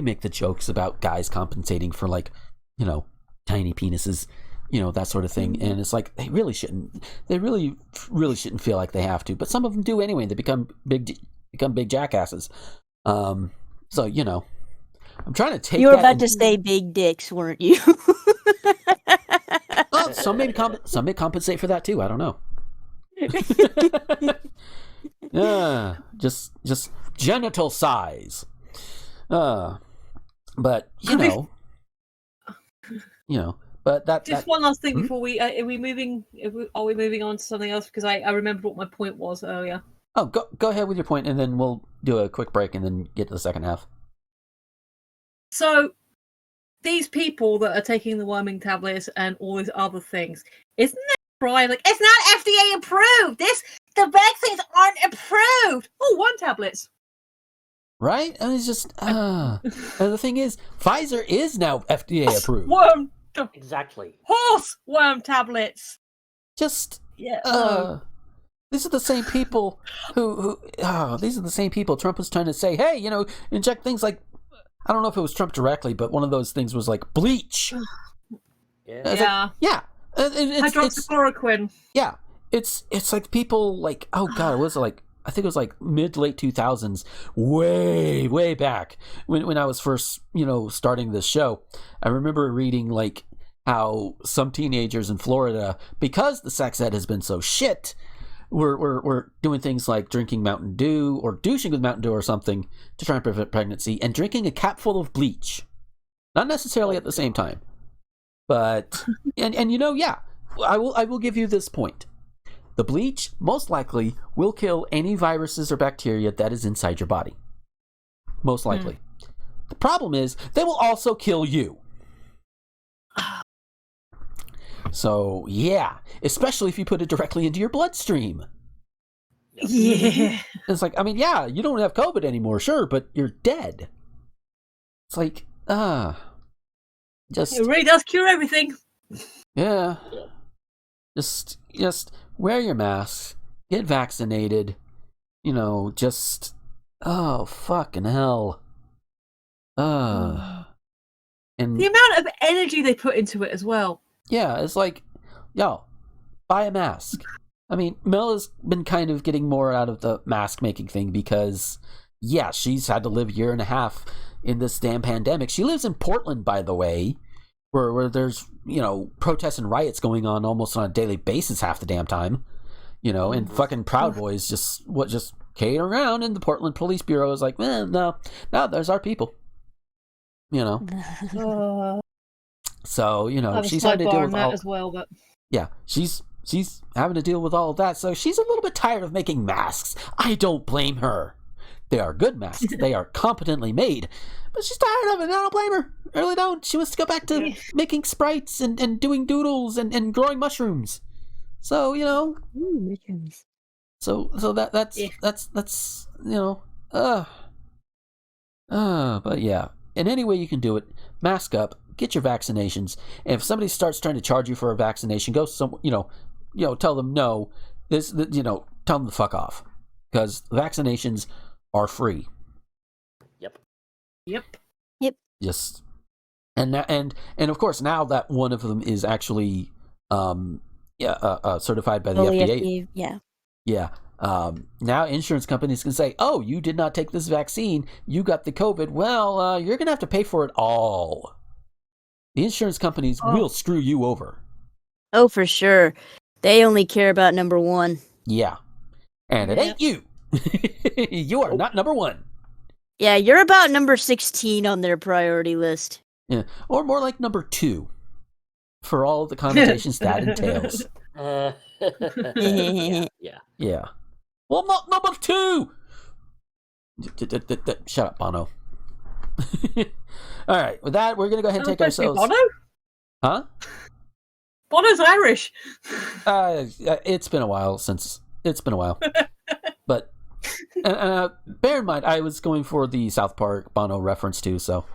make the jokes about guys compensating for tiny penises, that sort of thing, and it's like they really shouldn't feel like they have to, but some of them do anyway. They become big jackasses. So I'm trying to take. You were about to say big dicks, weren't you? Well, some may compensate for that too. I don't know. Yeah, just genital size. But but that one last thing before we are we moving on to something else, because I remembered what my point was earlier. Oh, go ahead with your point, and then we'll do a quick break and then get to the second half. So these people that are taking the worming tablets and all these other things, isn't that right? Like, it's not FDA approved. The vaccines aren't approved. Oh, worm tablets. Right? And it's just and the thing is, Pfizer is now FDA approved. Worm. exactly. Horse worm tablets. Just Yeah. these are the same people these are the same people Trump was trying to say, hey, inject things like, I don't know if it was Trump directly, but one of those things was like bleach. Yeah. Hydroxychloroquine. Yeah. It's like people like, oh God, was it like, I think it was like mid to late 2000s, way back when I was first, starting this show. I remember reading like how some teenagers in Florida, because the sex ed has been so shit, were doing things like drinking Mountain Dew or douching with Mountain Dew or something to try and prevent pregnancy, and drinking a cap full of bleach. Not necessarily at the same time, but and I will give you this point. The bleach most likely will kill any viruses or bacteria that is inside your body. Most likely. The problem is they will also kill you. So, yeah, especially if you put it directly into your bloodstream. Yeah. It's like, I mean, yeah, you don't have COVID anymore, sure, but you're dead. It's like, just It really does cure everything. yeah. Just wear your mask, get vaccinated. Just oh fucking hell. And The amount of energy they put into it as well. yeah, it's like, yo, buy a mask. I mean, Mel has been kind of getting more out of the mask making thing because, yeah, she's had to live a year and a half in this damn pandemic. She lives in Portland, by the way, where there's, protests and riots going on almost on a daily basis half the damn time. And fucking Proud Boys just carrying around, and the Portland Police Bureau is like, no, there's our people. So, she's had to deal with all as well, but yeah, she's having to deal with all of that, so she's a little bit tired of making masks. I don't blame her. They are good masks. They are competently made, but she's tired of it. I don't blame her. I really don't. She wants to go back to making sprites and doing doodles and growing mushrooms. So mushrooms. So that's but yeah, in any way you can do it, mask up, get your vaccinations, and if somebody starts trying to charge you for a vaccination, go tell them no. Tell them to fuck off, because vaccinations are free. Yep. Just and of course now that one of them is actually certified by the FDA. Yeah. Now insurance companies can say, oh, you did not take this vaccine, you got the COVID, well, you're going to have to pay for it all. The insurance companies will screw you over. Oh, for sure. They only care about number one. Yeah. And it ain't you. You are not number one. Yeah, you're about number 16 on their priority list. Yeah. Or more like number 2. For all the connotations that entails. Yeah. Well, not number 2! Shut up, Bono. All right, with that, we're going to go ahead and take ourselves... Bono? Huh? Bono's Irish. It's been a while. But bear in mind, I was going for the South Park Bono reference too, so...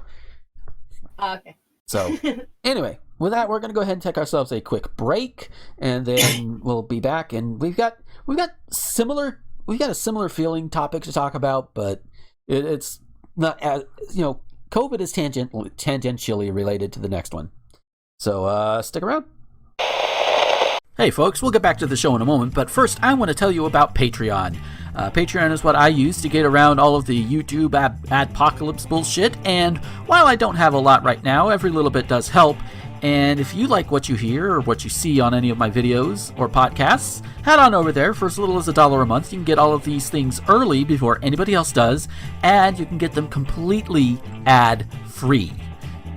Okay. So, anyway, with that, we're going to go ahead and take ourselves a quick break, and then we'll be back, and we've got a similar feeling topic to talk about, but it's not as, COVID is tangentially related to the next one. So, stick around. Hey folks, we'll get back to the show in a moment, but first I want to tell you about Patreon. Patreon is what I use to get around all of the YouTube adpocalypse bullshit, and while I don't have a lot right now, every little bit does help. And if you like what you hear or what you see on any of my videos or podcasts, head on over there. For as little as $1 a month, you can get all of these things early before anybody else does, and you can get them completely ad-free.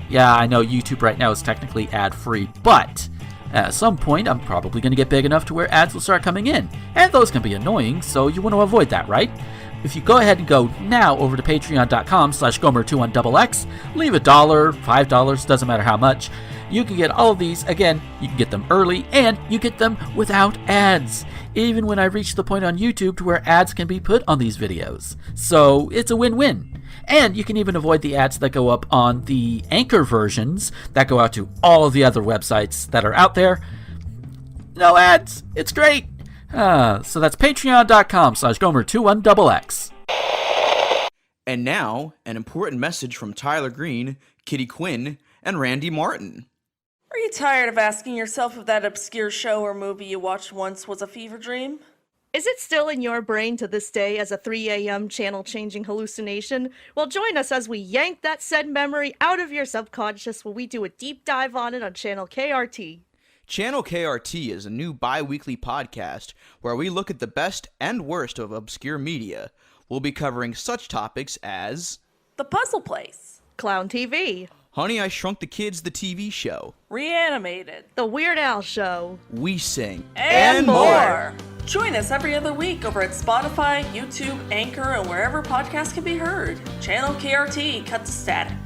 Yeah, I know YouTube right now is technically ad-free, but at some point, I'm probably going to get big enough to where ads will start coming in, and those can be annoying, so you want to avoid that, right? If you go ahead and go now over to patreon.com/Gomer21XX, leave $1, $5, doesn't matter how much, you can get all of these. Again, you can get them early, and you get them without ads, even when I reach the point on YouTube to where ads can be put on these videos. So it's a win-win. And you can even avoid the ads that go up on the Anchor versions that go out to all of the other websites that are out there. No ads. It's great. So that's patreon.com/Gomer21XX. And now, an important message from Tyler Green, Kitty Quinn, and Randy Martin. Are you tired of asking yourself if that obscure show or movie you watched once was a fever dream? Is it still in your brain to this day as a 3 a.m. channel-changing hallucination? Well, join us as we yank that said memory out of your subconscious when we do a deep dive on it on Channel KRT. Channel KRT is a new bi-weekly podcast where we look at the best and worst of obscure media. We'll be covering such topics as... The Puzzle Place. Clown TV. Honey, I Shrunk the Kids, the TV show. Reanimated. The Weird Al Show. We Sing. And more. Join us every other week over at Spotify, YouTube, Anchor, and wherever podcasts can be heard. Channel KRT, cut to static.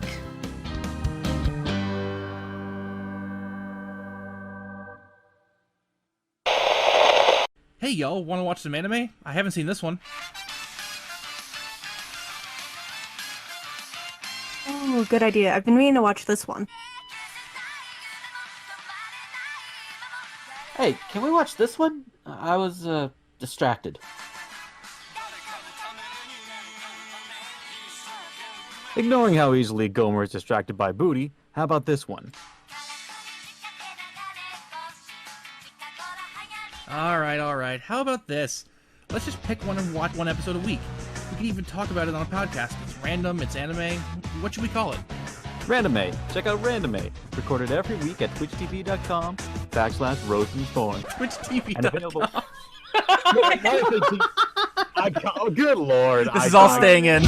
Hey y'all, wanna watch some anime? I haven't seen this one. Ooh, good idea. I've been meaning to watch this one. Hey, can we watch this one? I was distracted. Ignoring how easily Gomer is distracted by booty, how about this one? Alright. How about this? Let's just pick one and watch one episode a week. We can even talk about it on a podcast. It's random, it's anime. What should we call it? Randome. Check out Randome. Recorded every week at twitchtv.com/rosenthorn. twitchtv.com. Oh, good lord. This is all staying in.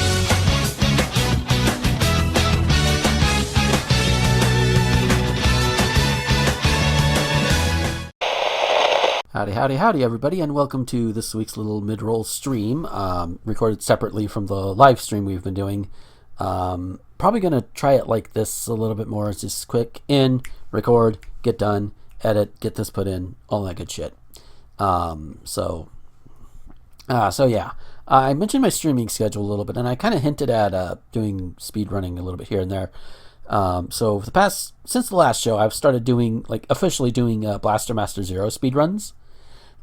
Howdy, everybody, and welcome to this week's little mid-roll stream, recorded separately from the live stream we've been doing. Probably going to try it like this a little bit more. It's just quick, in, record, get done, edit, get this put in, all that good shit. So yeah. I mentioned my streaming schedule a little bit, and I kind of hinted at doing speed running a little bit here and there. So for since the last show, I've started doing, officially doing Blaster Master Zero speed runs.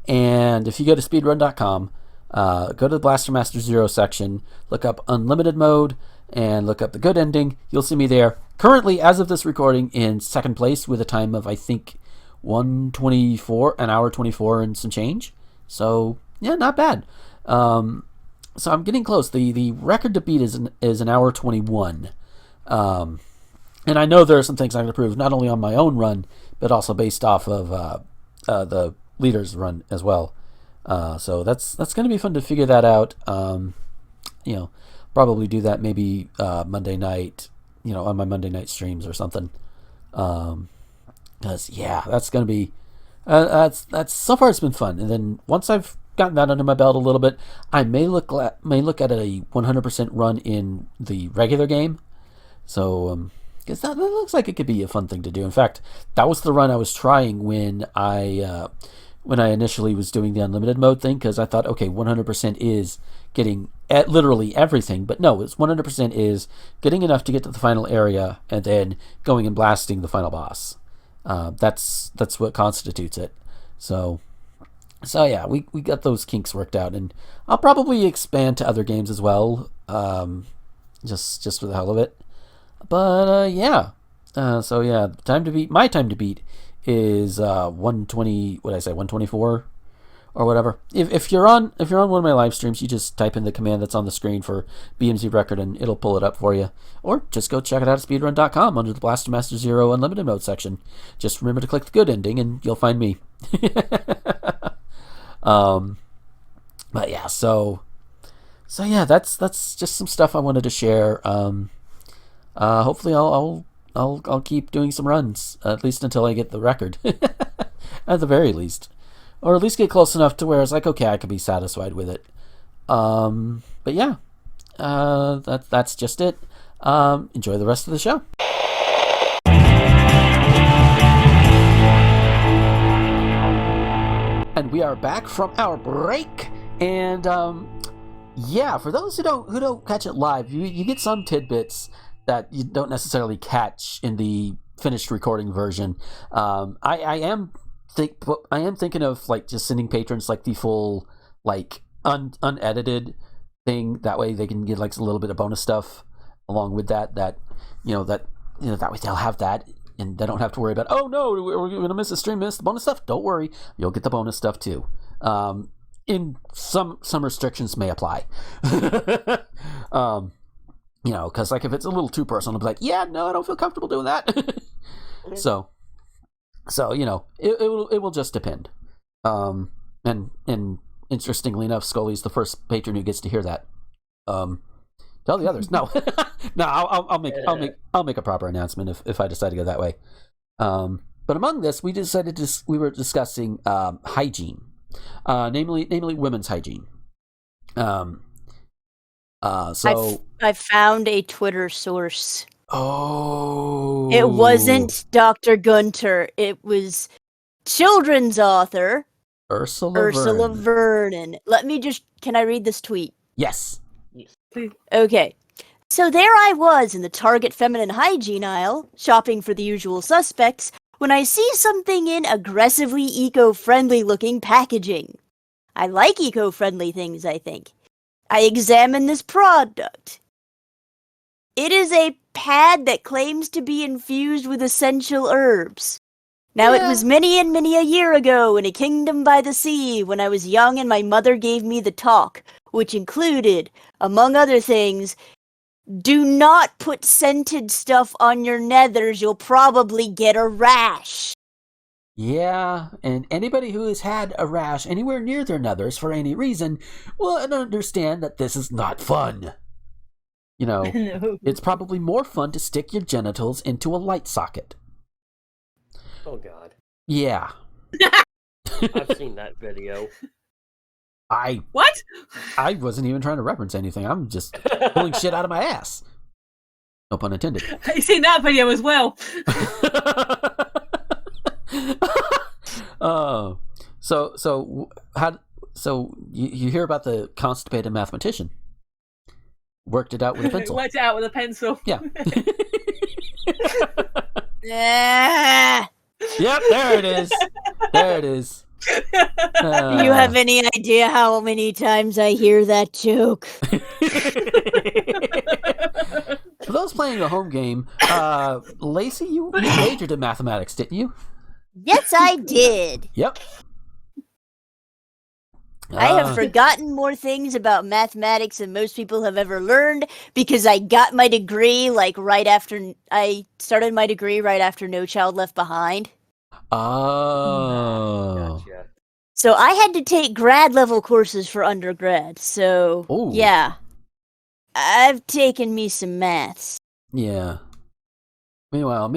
And if you go to speedrun.com, go to the Blaster Master Zero section, look up Unlimited Mode, and look up the good ending. You'll see me there. Currently, as of this recording, in second place with a time of, I think, 1:24, an hour 24 and some change. So, yeah, not bad. So I'm getting close. The record to beat is an hour 21. And I know there are some things I'm going to prove, not only on my own run, but also based off of the leader's run as well. So that's going to be fun to figure that out. Probably do that maybe Monday night, on my Monday night streams or something. Because that's going to be that's so far it's been fun. And then once I've gotten that under my belt a little bit, I may look at a 100% run in the regular game. So because that looks like it could be a fun thing to do. In fact, that was the run I was trying when I initially was doing the unlimited mode thing, because I thought, okay, 100% is getting at literally everything, but no, it's 100% is getting enough to get to the final area and then going and blasting the final boss. That's what constitutes it. So yeah, we got those kinks worked out, and I'll probably expand to other games as well, just for the hell of it. But my time to beat is 120. What did I say? 124 or whatever. If you're on one of my live streams, you just type in the command that's on the screen for BMZ record, and it'll pull it up for you. Or just go check it out at speedrun.com under the Blaster Master Zero Unlimited Mode section. Just remember to click the good ending, and you'll find me. But yeah, so yeah, that's just some stuff I wanted to share. Hopefully I'll keep doing some runs, at least until I get the record, at the very least, or at least get close enough to where it's like, okay, I could be satisfied with it. But yeah, that's just it. Enjoy the rest of the show. And we are back from our break, and for those who don't catch it live, you get some tidbits that you don't necessarily catch in the finished recording version. I am thinking of just sending patrons the full unedited thing. That way they can get a little bit of bonus stuff along with that way they'll have that, and they don't have to worry about, oh no, we're gonna miss a stream, miss the bonus stuff. Don't worry, you'll get the bonus stuff too. In some restrictions may apply. Because if it's a little too personal, I'll be like, yeah, no, I don't feel comfortable doing that. so it will just depend. And interestingly enough, Scully's the first patron who gets to hear that. Tell the others. No, no, I'll make a proper announcement if I decide to go that way. But among this, we were discussing hygiene, namely women's hygiene. I found a Twitter source. Oh. It wasn't Dr. Gunter. It was children's author Ursula Vernon. Can I read this tweet? Yes. Okay. So there I was in the Target feminine hygiene aisle, shopping for the usual suspects, when I see something in aggressively eco-friendly looking packaging. I like eco-friendly things, I think. I examine this product. It is a pad that claims to be infused with essential herbs. Now, It was many and many a year ago in a kingdom by the sea when I was young and my mother gave me the talk, which included, among other things, do not put scented stuff on your nethers, you'll probably get a rash. Yeah, and anybody who has had a rash anywhere near their nethers for any reason will understand that this is not fun. You know, No. It's probably more fun to stick your genitals into a light socket. Oh God. Yeah. I've seen that video. What? I wasn't even trying to reference anything. I'm just pulling shit out of my ass. No pun intended. I've seen that video as well. So you hear about the constipated mathematician? Worked it out with a pencil. Worked it out with a pencil. Yeah. Yep, there it is. There it is. Do you have any idea how many times I hear that joke? For those playing a home game, Lacey, you majored in mathematics, didn't you? Yes, I did. Yep. I have forgotten more things about mathematics than most people have ever learned because I got my degree I started my degree right after No Child Left Behind. Oh. Gotcha. So I had to take grad level courses for undergrad. So yeah, I've taken me some maths. Yeah. Meanwhile,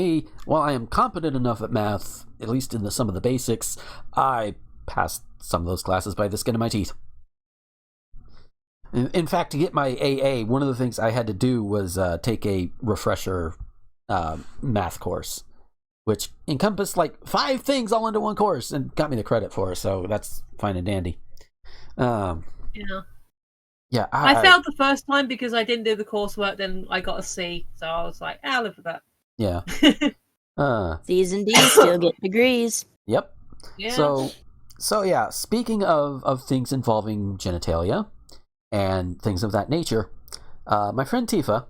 while I am competent enough at math, at least in some of the basics, I passed some of those classes by the skin of my teeth. In fact, to get my AA, one of the things I had to do was take a refresher math course, which encompassed like 5 things all into one course and got me the credit for it, so that's fine and dandy. Yeah. Yeah, I failed the first time because I didn't do the coursework, then I got a C, so I was like, I'll live with that. Yeah. C's and D's still get degrees. Yep. Yeah. So yeah, speaking of things involving genitalia and things of that nature, my friend Tifa,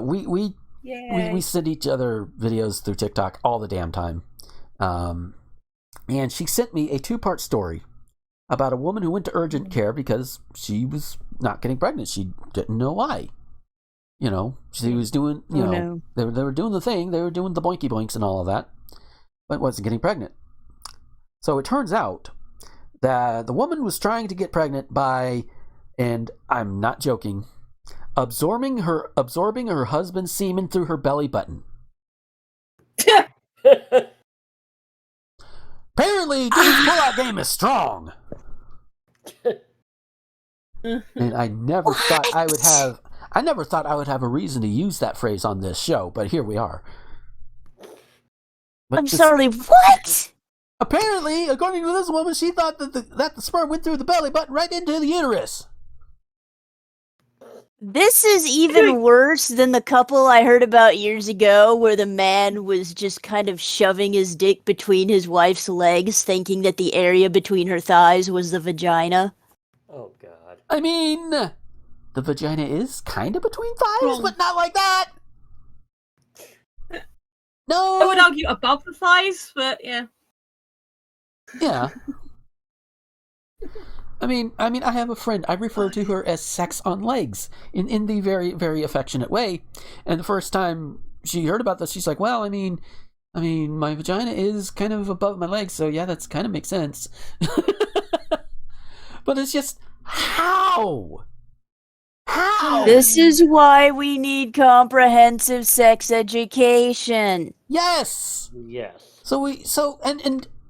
we send each other videos through TikTok all the damn time. And she sent me a 2-part story about a woman who went to urgent care because she was not getting pregnant. She didn't know why. You know, she was doing, they were doing the thing, they were doing the boinky boinks and all of that, but wasn't getting pregnant. So it turns out that the woman was trying to get pregnant by, and I'm not joking, absorbing her husband's semen through her belly button. Apparently, dude's pull-out game is strong. And I never thought I would have a reason to use that phrase on this show, but here we are. But sorry, what? Apparently, according to this woman, she thought that the sperm went through the belly button right into the uterus. This is even worse than the couple I heard about years ago where the man was just kind of shoving his dick between his wife's legs, thinking that the area between her thighs was the vagina. Oh, God. I mean, the vagina is kind of between thighs, but not like that. No. I would argue above the thighs, but yeah. Yeah. I mean, I have a friend. I refer to her as sex on legs in the very, very affectionate way. And the first time she heard about this, she's like, "Well, I mean, my vagina is kind of above my legs, so yeah, that's kind of makes sense." But it's just How? This is why we need comprehensive sex education. Yes. Yes.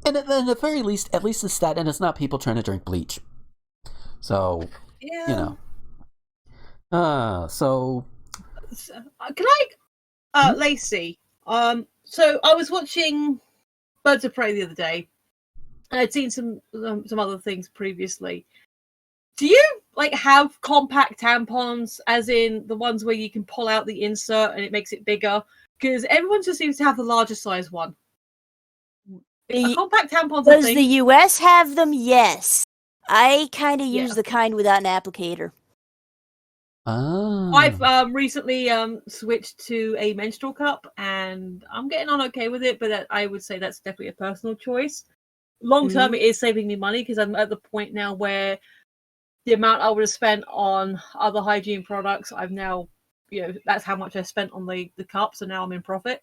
And at the very least, at least it's that, and it's not people trying to drink bleach. So, yeah. you know. Can I, Lacey? So I was watching Birds of Prey the other day, and I'd seen some other things previously. Do you like have compact tampons, as in the ones where you can pull out the insert and it makes it bigger? Because everyone just seems to have the larger size one. A compact tampon's a Does thing. the US have them? Yes. I kind of use Yeah. the kind without an applicator. Oh. I've recently switched to a menstrual cup, and I'm getting on okay with it. But I would say that's definitely a personal choice. Long term, it is saving me money because I'm at the point now where the amount I would have spent on other hygiene products, I've now, that's how much I spent on the cup. So now I'm in profit.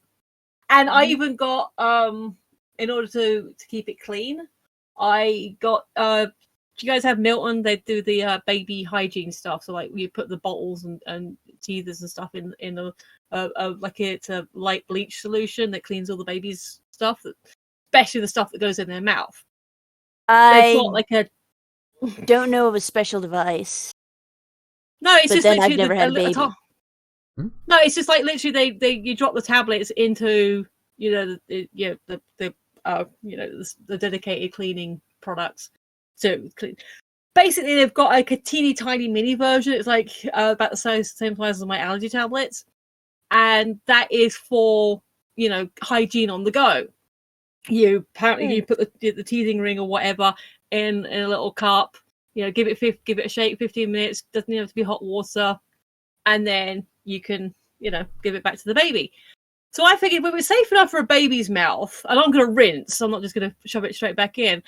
And I even got, in order to keep it clean, I got. Do you guys have Milton? They do the baby hygiene stuff. So like you put the bottles and teethers and stuff in like it's a light bleach solution that cleans all the baby's stuff, especially the stuff that goes in their mouth. They've got like a. Don't know of a special device. No, it's but just then literally I've never had a baby. No, it's just like literally they you drop the tablets into the dedicated cleaning products. So basically, they've got like a teeny tiny mini version. It's like about the same size as my allergy tablets, and that is for hygiene on the go. You put the teething ring or whatever in a little cup. Give it a shake, 15 minutes. Doesn't have to be hot water, and then you can give it back to the baby. So I figured, well, it's safe enough for a baby's mouth, and I'm going to rinse. I'm not just going to shove it straight back in.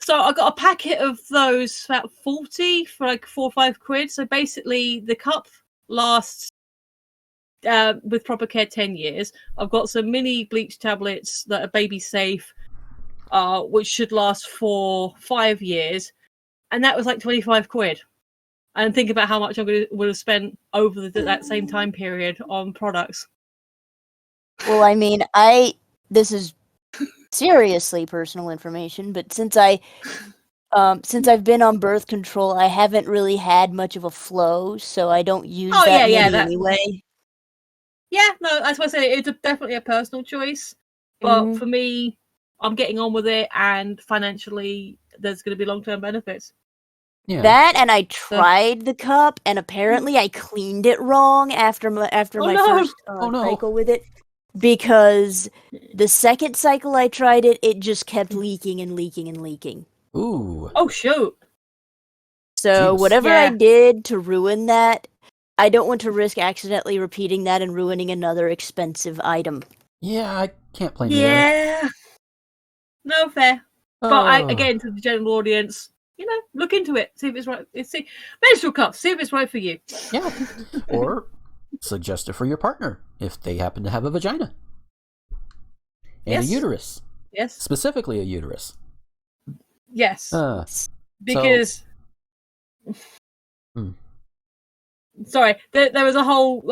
So I got a packet of those, about 40 for like £4 or £5. So basically, the cup lasts with proper care 10 years. I've got some mini bleach tablets that are baby safe, which should last for 5 years, and that was like £25. And think about how much I would have spent over that same time period on products. Well, I mean, this is seriously personal information, but since I've been on birth control, I haven't really had much of a flow, so I don't use anyway. Yeah, no, that's why I say it's definitely a personal choice. But for me, I'm getting on with it, and financially, there's going to be long-term benefits. Yeah. That, and I tried the cup, and apparently I cleaned it wrong after my first cycle with it. Because the second cycle I tried it, it just kept leaking and leaking and leaking. Ooh. Oh, shoot. So whatever I did to ruin that, I don't want to risk accidentally repeating that and ruining another expensive item. Yeah, I can't blame you. Yeah. No, fair. But again, to the general audience, look into it. See if it's right. Menstrual cups, see if it's right for you. Yeah. Or suggest it for your partner if they happen to have a vagina and a uterus. Yes. Specifically a uterus. Yes. Because sorry, there was a whole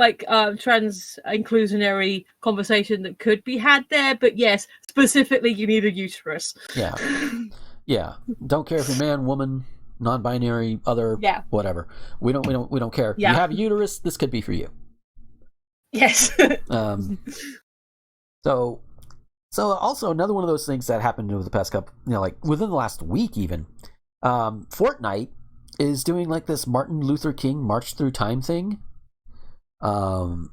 trans inclusionary conversation that could be had there, but yes, specifically you need a uterus. Yeah. Yeah. Don't care if you're man, woman, non-binary, other, whatever. We don't care. Yeah. You have a uterus, this could be for you. Yes. So also another one of those things that happened over the past couple, within the last week even, Fortnite is doing like this Martin Luther King March Through Time thing. And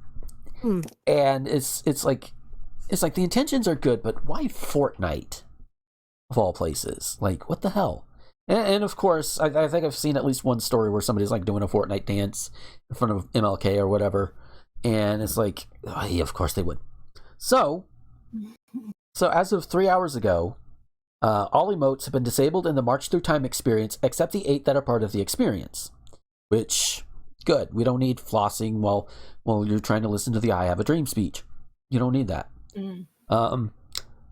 it's like the intentions are good, but why Fortnite of all places? Like, what the hell? And of course, I think I've seen at least one story where somebody's like doing a Fortnite dance in front of MLK or whatever. And it's like, yeah, of course they would. So as of 3 hours ago, all emotes have been disabled in the March Through Time experience, except the 8 that are part of the experience. Which, good. We don't need flossing while you're trying to listen to the I Have a Dream speech. You don't need that. But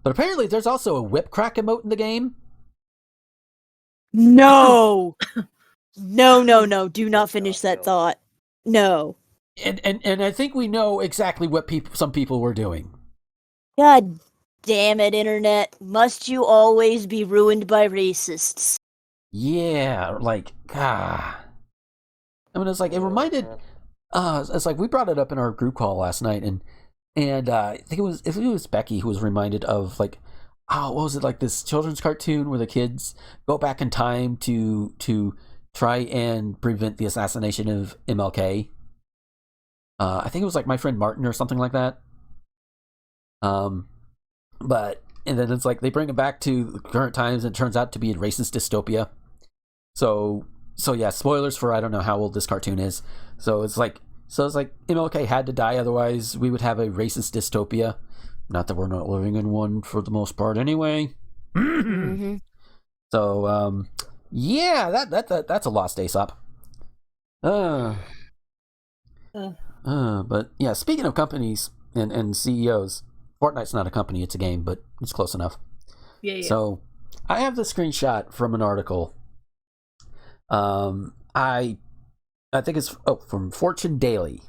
apparently there's also a whip crack emote in the game. No! No. Do not finish that thought. No. And I think we know exactly what some people were doing. God damn it, Internet. Must you always be ruined by racists? Yeah, I mean, it's like, it reminded, it's like, we brought it up in our group call last night, and I think it was Becky who was reminded of, what was it, like this children's cartoon where the kids go back in time to try and prevent the assassination of MLK. I think it was like My Friend Martin or something like that. But and then it's like they bring it back to the current times, and it turns out to be a racist dystopia. So yeah, spoilers for I don't know how old this cartoon is. So it's like MLK had to die, otherwise we would have a racist dystopia. Not that we're not living in one for the most part, anyway. Mm-hmm. So yeah, that's a lost Aesop. But yeah, speaking of companies and CEOs, Fortnite's not a company, it's a game, but it's close enough. Yeah. So I have the screenshot from an article. I think it's from Fortune Daily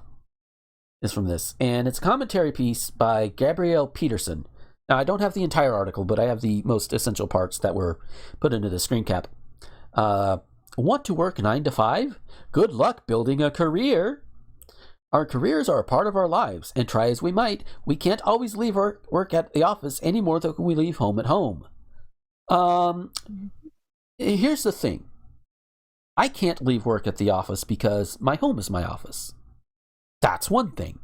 is from this, and it's a commentary piece by Gabrielle Peterson. Now I don't have the entire article, but I have the most essential parts that were put into the screen cap. Want to work 9 to 5? Good luck building a career. Our careers are a part of our lives, and try as we might, we can't always leave our work at the office any more than we leave home at home. Here's the thing. I can't leave work at the office because my home is my office. That's one thing.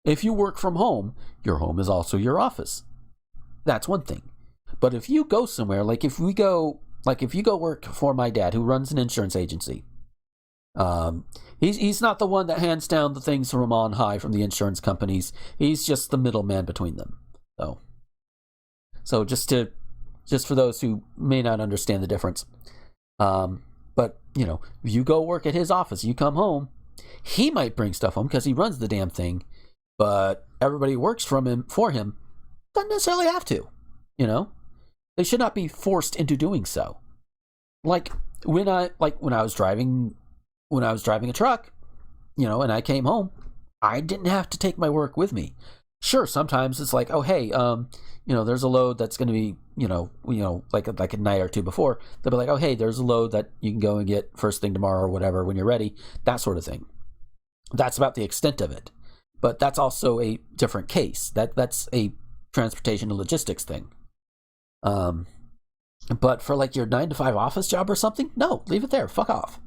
If you work from home, your home is also your office. That's one thing. But if you go somewhere, like if you go work for my dad who runs an insurance agency, he's not the one that hands down the things from on high from the insurance companies. He's just the middleman between them. So just for those who may not understand the difference. But if you go work at his office, you come home, he might bring stuff home because he runs the damn thing, but everybody who works for him doesn't necessarily have to. They should not be forced into doing so. Like when I was driving a truck, and I came home, I didn't have to take my work with me. Sure, sometimes it's like, oh hey, there's a load that's going to be, like a night or two before. They'll be like, oh hey, there's a load that you can go and get first thing tomorrow or whatever when you're ready. That sort of thing. That's about the extent of it. But that's also a different case. That's a transportation and logistics thing. But for like your 9 to 5 office job or something, no, leave it there. Fuck off.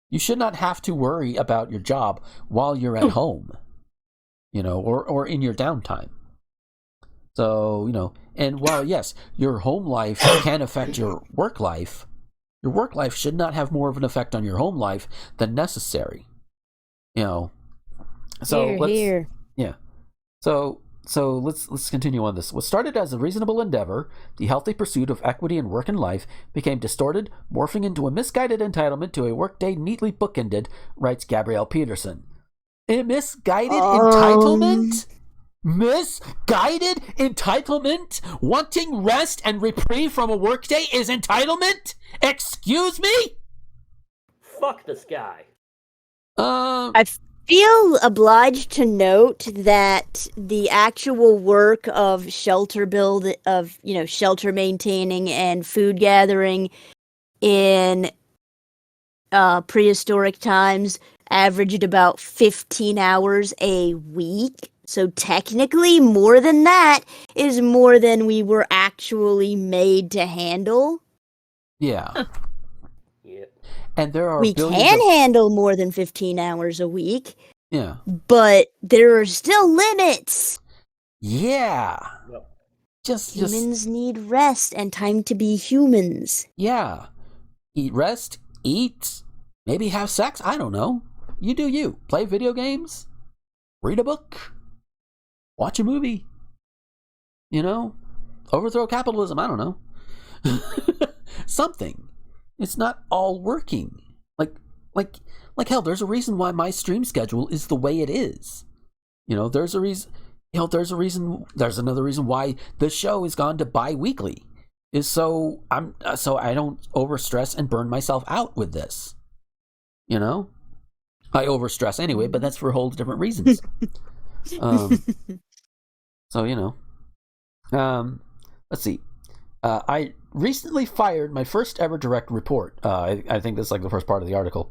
You should not have to worry about your job while you're at home, or in your downtime. So, and while yes, your home life can affect your work life should not have more of an effect on your home life than necessary. So Here. Yeah. So let's continue on this. What started as a reasonable endeavor, the healthy pursuit of equity in work and life, became distorted, morphing into a misguided entitlement to a workday neatly bookended, writes Gabrielle Peterson. A misguided entitlement? Misguided entitlement? Wanting rest and reprieve from a workday is entitlement? Excuse me? Fuck this guy. I feel obliged to note that the actual work of shelter maintaining and food gathering in prehistoric times averaged about 15 hours a week. So technically, more than that is more than we were actually made to handle. Yeah. Yeah. And there are we can handle more than 15 hours a week. Yeah. But there are still limits. Yeah. Yep. Humans need rest and time to be humans. Yeah. Rest, eat, maybe have sex. I don't know. You do you. Play video games. Read a book. Watch a movie. Overthrow capitalism. I don't know. Something. It's not all working. Like hell, there's a reason why my stream schedule is the way it is. There's a reason. There's another reason why the show has gone to bi-weekly. Is so I don't overstress and burn myself out with this. I overstress anyway, but that's for a whole different reasons. Let's see. I recently fired my first ever direct report. I think this is like the first part of the article.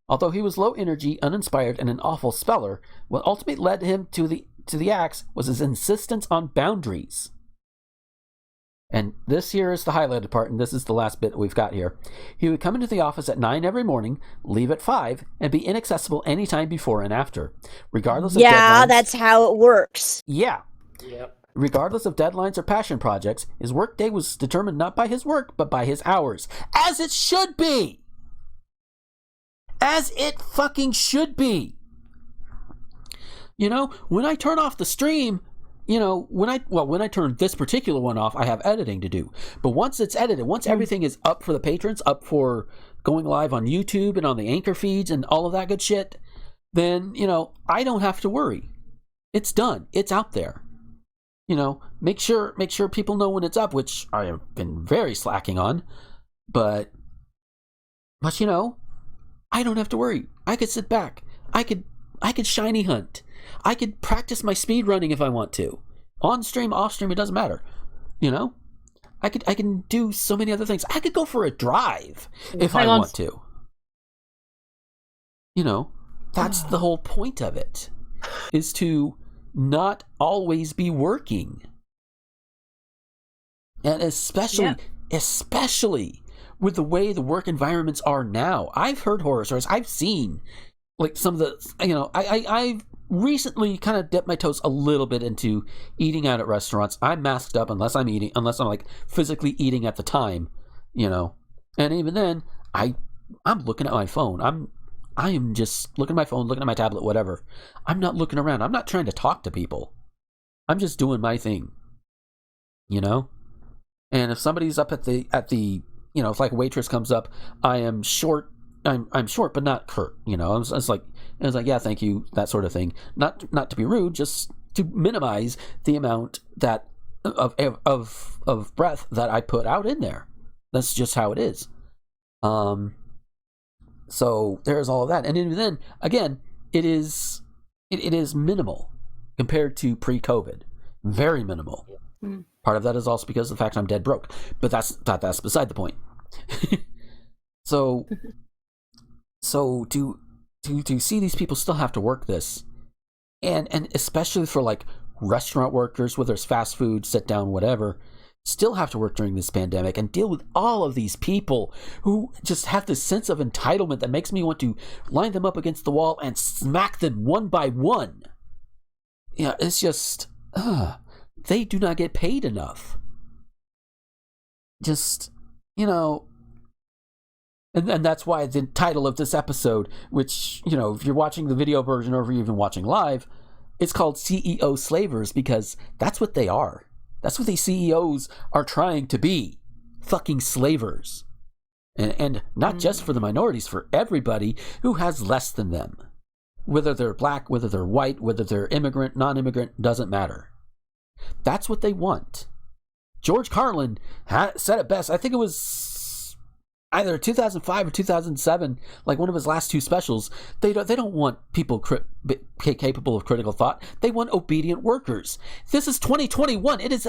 Although he was low energy, uninspired, and an awful speller, what ultimately led him to the axe was his insistence on boundaries. And this here is the highlighted part, and this is the last bit we've got here. He would come into the office at 9 every morning, leave at 5, and be inaccessible anytime before and after, regardless of deadlines. Yeah, that's how it works. Yeah. Yep. Regardless of deadlines or passion projects, his workday was determined not by his work, but by his hours. As it should be! As it fucking should be! You know, when I turn off the stream, you know, when I turn this particular one off, I have editing to do. But once it's edited, once everything is up for the patrons, up for going live on YouTube and on the Anchor feeds and all of that good shit, then, you know, I don't have to worry. It's done. It's out there. You know, make sure people know when it's up, which I have been very slacking on. But you know, I don't have to worry. I could sit back. I could shiny hunt. I could practice my speed running if I want to. On stream, off stream, it doesn't matter. You know? I can do so many other things. I could go for a drive if I want to. You know, that's the whole point of it. Is to not always be working. And especially with the way the work environments are now. I've heard horror stories. I've seen like some of the, you know, I've recently kind of dipped my toes a little bit into eating out at restaurants. I'm masked up unless I'm like physically eating at the time, you know. And even then, I'm looking at my phone. I am just looking at my phone, looking at my tablet, whatever. I'm not looking around. I'm not trying to talk to people. I'm just doing my thing, you know. And if somebody's up at the you know, if like a waitress comes up, I am short. I'm short, but not curt. You know, it's like yeah, thank you, that sort of thing. Not to be rude, just to minimize the amount that of breath that I put out in there. That's just how it is. So there's all of that, and even then, again, it is minimal compared to pre-COVID. Very minimal. Mm. Part of that is also because of the fact I'm dead broke, but that's beside the point. So to see these people still have to work this, and especially for like restaurant workers, whether it's fast food, sit down, whatever, still have to work during this pandemic and deal with all of these people who just have this sense of entitlement that makes me want to line them up against the wall and smack them one by one. Yeah, it's just they do not get paid enough. Just, you know. And that's why the title of this episode, which, you know, if you're watching the video version or if you're even watching live, it's called CEO Slavers, because that's what they are. That's what these CEOs are trying to be. Fucking slavers. And not just for the minorities, for everybody who has less than them. Whether they're black, whether they're white, whether they're immigrant, non-immigrant, doesn't matter. That's what they want. George Carlin said it best. I think it was either 2005 or 2007, like one of his last two specials. They don't want people capable of critical thought. They want obedient workers. This is 2021. It is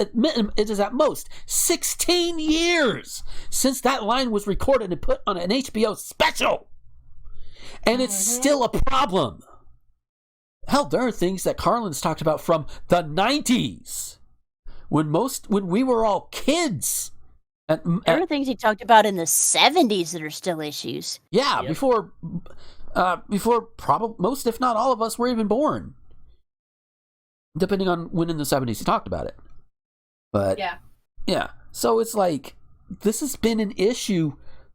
at most 16 years since that line was recorded and put on an HBO special, and it's still a problem. Hell, there are things that Carlin's talked about from the 90s, when we were all kids. There are things he talked about in the 70s that are still issues. Yeah, yep. before probably most, if not all of us, were even born. Depending on when in the 70s he talked about it. But yeah. So it's like, this has been an issue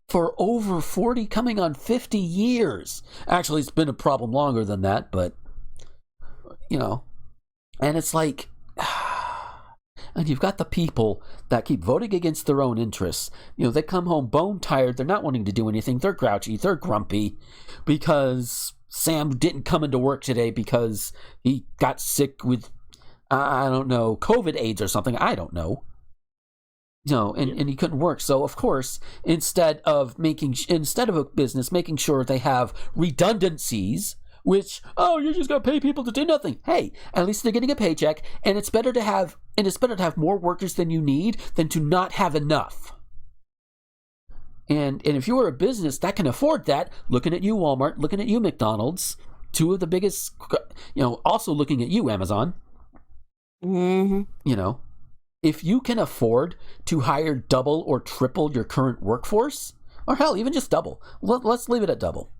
for over 40, coming on 50 years. Actually, it's been a problem longer than that, but, you know. And it's like, and you've got the people that keep voting against their own interests. You know, they come home bone tired. They're not wanting to do anything. They're grouchy. They're grumpy because Sam didn't come into work today because he got sick with, I don't know, COVID AIDS or something. I don't know. You know, and he couldn't work. So, of course, instead of a business making sure they have redundancies, which, you're just going to pay people to do nothing. Hey, at least they're getting a paycheck, and it's better to have more workers than you need than to not have enough. And if you were a business that can afford that, looking at you, Walmart, looking at you, McDonald's, two of the biggest, you know, also looking at you, Amazon. Mm-hmm. You know, if you can afford to hire double or triple your current workforce, or hell, even just double, let's leave it at double.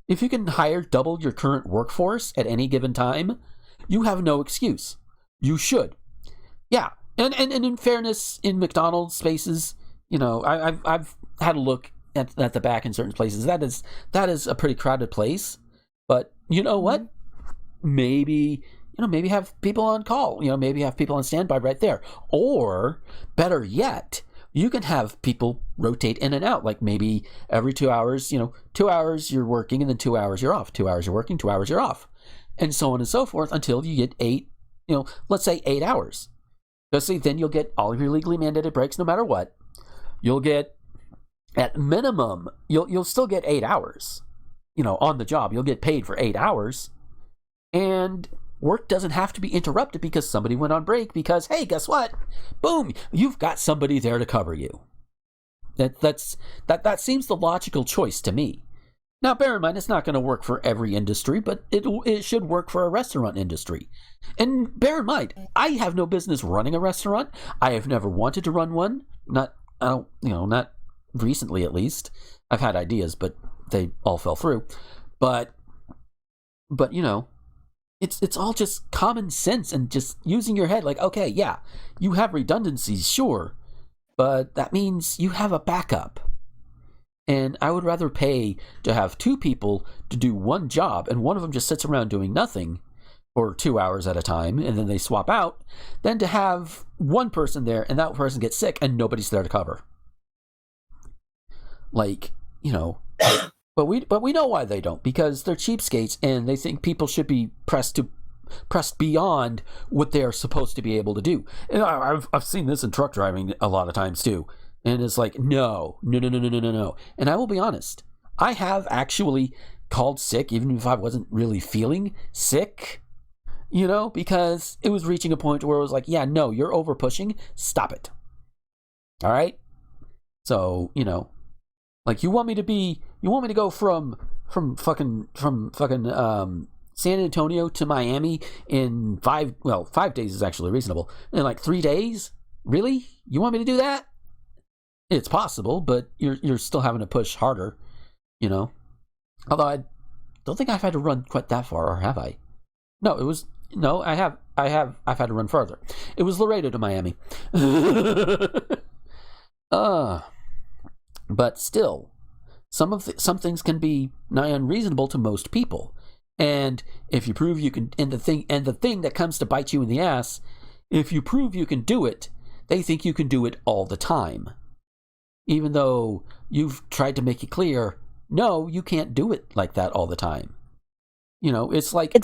If you can hire double your current workforce at any given time, you have no excuse. You should. Yeah. And in fairness, in McDonald's spaces, you know, I've had a look at the back in certain places. That is a pretty crowded place. But you know what? Maybe have people on call. You know, maybe have people on standby right there. Or better yet, you can have people rotate in and out. Like maybe every 2 hours, 2 hours you're working and then 2 hours you're off. 2 hours you're working, 2 hours you're off. And so on and so forth until you get let's say 8 hours. Because then you'll get all of your legally mandated breaks no matter what. You'll get, at minimum, you'll still get 8 hours, on the job. You'll get paid for 8 hours. And work doesn't have to be interrupted because somebody went on break because, hey, guess what? Boom, you've got somebody there to cover you. That seems the logical choice to me. Now, bear in mind, it's not going to work for every industry, but it should work for a restaurant industry. And bear in mind, I have no business running a restaurant. I have never wanted to run one. Not recently, at least. I've had ideas, but they all fell through. But it's all just common sense and just using your head. Like, okay, yeah, you have redundancies, sure, but that means you have a backup. And I would rather pay to have 2 people to do one job, and one of them just sits around doing nothing for 2 hours at a time, and then they swap out, than to have one person there, and that person gets sick, and nobody's there to cover. Like, but we know why they don't, because they're cheapskates, and they think people should be pressed beyond what they are supposed to be able to do. And I've seen this in truck driving a lot of times too. And it's like, no. And I will be honest, I have actually called sick, even if I wasn't really feeling sick, because it was reaching a point where it was like, yeah, no, you're over pushing. Stop it. All right. So, like you want me to go from fucking San Antonio to Miami in 5 days is actually reasonable. In like 3 days? Really? You want me to do that? It's possible, but you're still having to push harder, Although I don't think I've had to run quite that far, or have I? I have. I've had to run further. It was Laredo to Miami. But still, some things can be nigh unreasonable to most people. And if you prove you can, and the thing that comes to bite you in the ass, if you prove you can do it, they think you can do it all the time. Even though you've tried to make it clear, no, you can't do it like that all the time. It's like,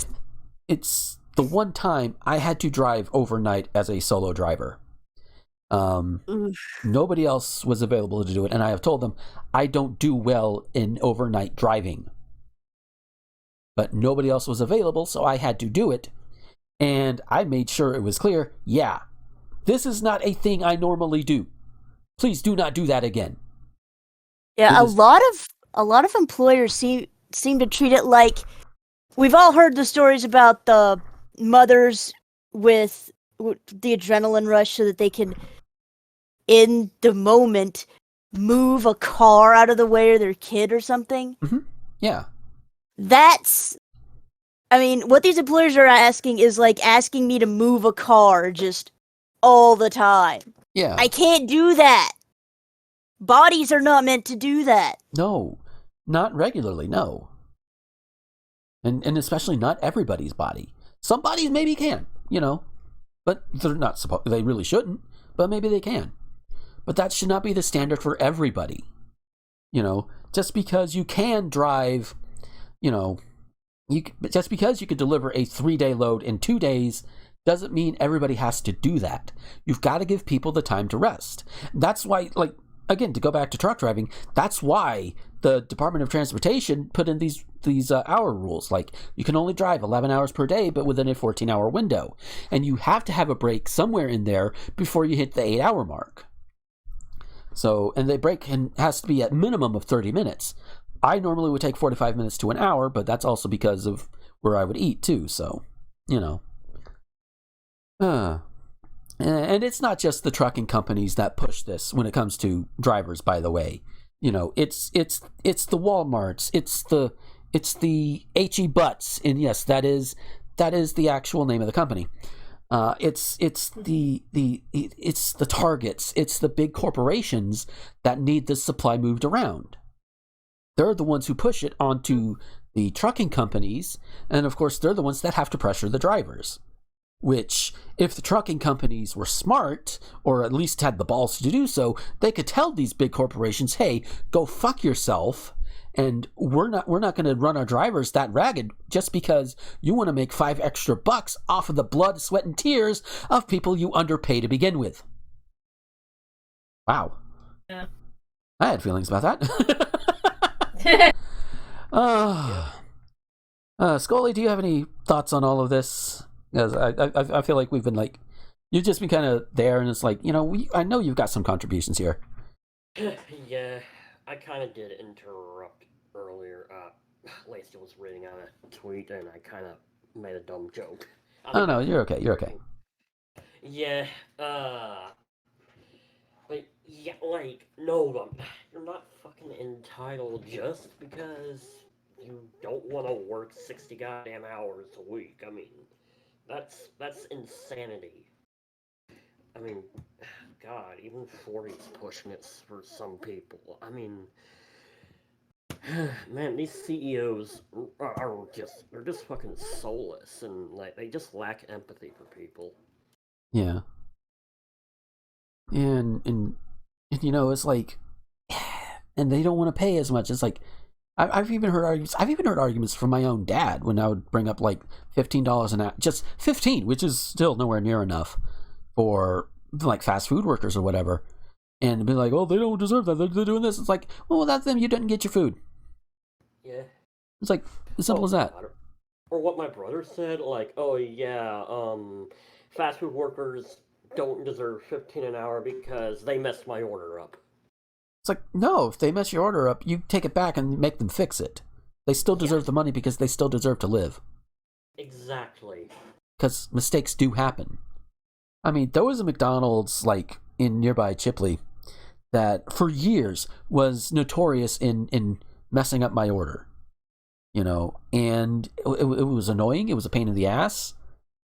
it's the one time I had to drive overnight as a solo driver. Nobody else was available to do it, and I have told them I don't do well in overnight driving. But nobody else was available, so I had to do it. And I made sure it was clear, yeah, this is not a thing I normally do. Please do not do that again. Yeah, a lot of employers seem to treat it like, we've all heard the stories about the mothers with the adrenaline rush so that they can, in the moment, move a car out of the way of their kid or something. Mm-hmm. Yeah. What these employers are asking is like asking me to move a car just all the time. Yeah. I can't do that. Bodies are not meant to do that. No, not regularly, no. And especially not everybody's body. Some bodies maybe can, but they're not supposed, they really shouldn't, but maybe they can. But that should not be the standard for everybody. Just because you can drive, just because you could deliver a 3-day load in 2 days doesn't mean everybody has to do that. You've got to give people the time to rest. That's why, again, to go back to truck driving, that's why the Department of Transportation put in these hour rules. Like, you can only drive 11 hours per day, but within a 14-hour window. And you have to have a break somewhere in there before you hit the 8-hour mark. So, and the break has to be at minimum of 30 minutes. I normally would take 45 minutes to an hour, but that's also because of where I would eat too, so, And it's not just the trucking companies that push this when it comes to drivers, by the way. It's the Walmarts, it's the H.E. Butts, and yes, that is the actual name of the company. It's the Targets, it's the big corporations that need this supply moved around. They're the ones who push it onto the trucking companies, and of course they're the ones that have to pressure the drivers. Which, if the trucking companies were smart, or at least had the balls to do so, they could tell these big corporations, hey, go fuck yourself, and we're not going to run our drivers that ragged just because you want to make $5 extra off of the blood, sweat, and tears of people you underpay to begin with. Wow. Yeah. I had feelings about that. Scully, do you have any thoughts on all of this? Because I feel like we've been you've just been kind of there, and it's I know you've got some contributions here. Yeah, I kind of did interrupt earlier. Lacey was reading out a tweet, and I kind of made a dumb joke. No, you're okay. You're okay. Yeah, no, you're not fucking entitled just because you don't want to work 60 goddamn hours a week. I mean, that's insanity. I mean, God, even 40's pushing it for some people. I mean, man, these CEOs they're just fucking soulless, and they just lack empathy for people. Yeah. And it's and they don't want to pay as much. It's I've even heard arguments from my own dad when I would bring up $15 an hour, just 15, which is still nowhere near enough for fast food workers or whatever, and be like, oh, they don't deserve that. They're doing this. It's well, without them, you didn't get your food. Yeah. It's as simple as that. Or what my brother said, oh yeah, fast food workers don't deserve 15 an hour because they messed my order up. It's no, if they mess your order up, you take it back and make them fix it. They still deserve the money because they still deserve to live. Exactly. Because mistakes do happen. I mean, there was a McDonald's, in nearby Chipley that for years was notorious in messing up my order. And it was annoying. It was a pain in the ass.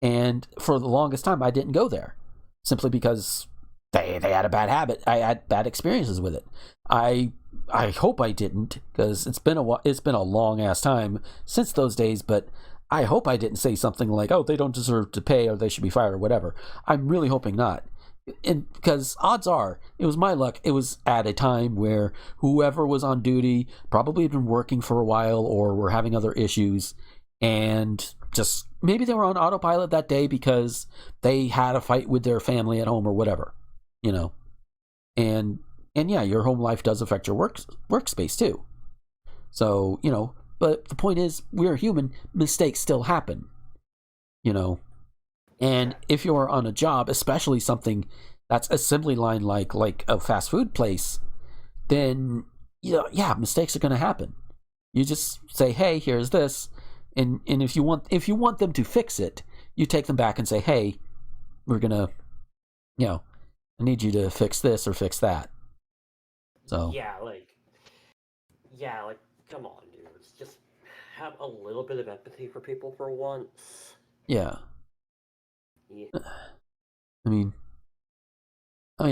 And for the longest time, I didn't go there. Simply because they had a bad habit. I had bad experiences with it. I hope I didn't, because it's been a long ass time since those days. But I hope I didn't say something like, "Oh, they don't deserve to pay, or they should be fired," or whatever. I'm really hoping not, and because odds are, it was my luck. It was at a time where whoever was on duty probably had been working for a while, or were having other issues, and just maybe they were on autopilot that day because they had a fight with their family at home or whatever. And yeah, your home life does affect your workspace too. So, but the point is, we're human, mistakes still happen. And if you're on a job, especially something that's assembly line like a fast food place, then yeah, mistakes are going to happen. You just say, hey, here's this, and if you want them to fix it, you take them back and say, hey, we're gonna, I need you to fix this or fix that. So yeah, come on, dudes, just have a little bit of empathy for people for once. Yeah. I mean,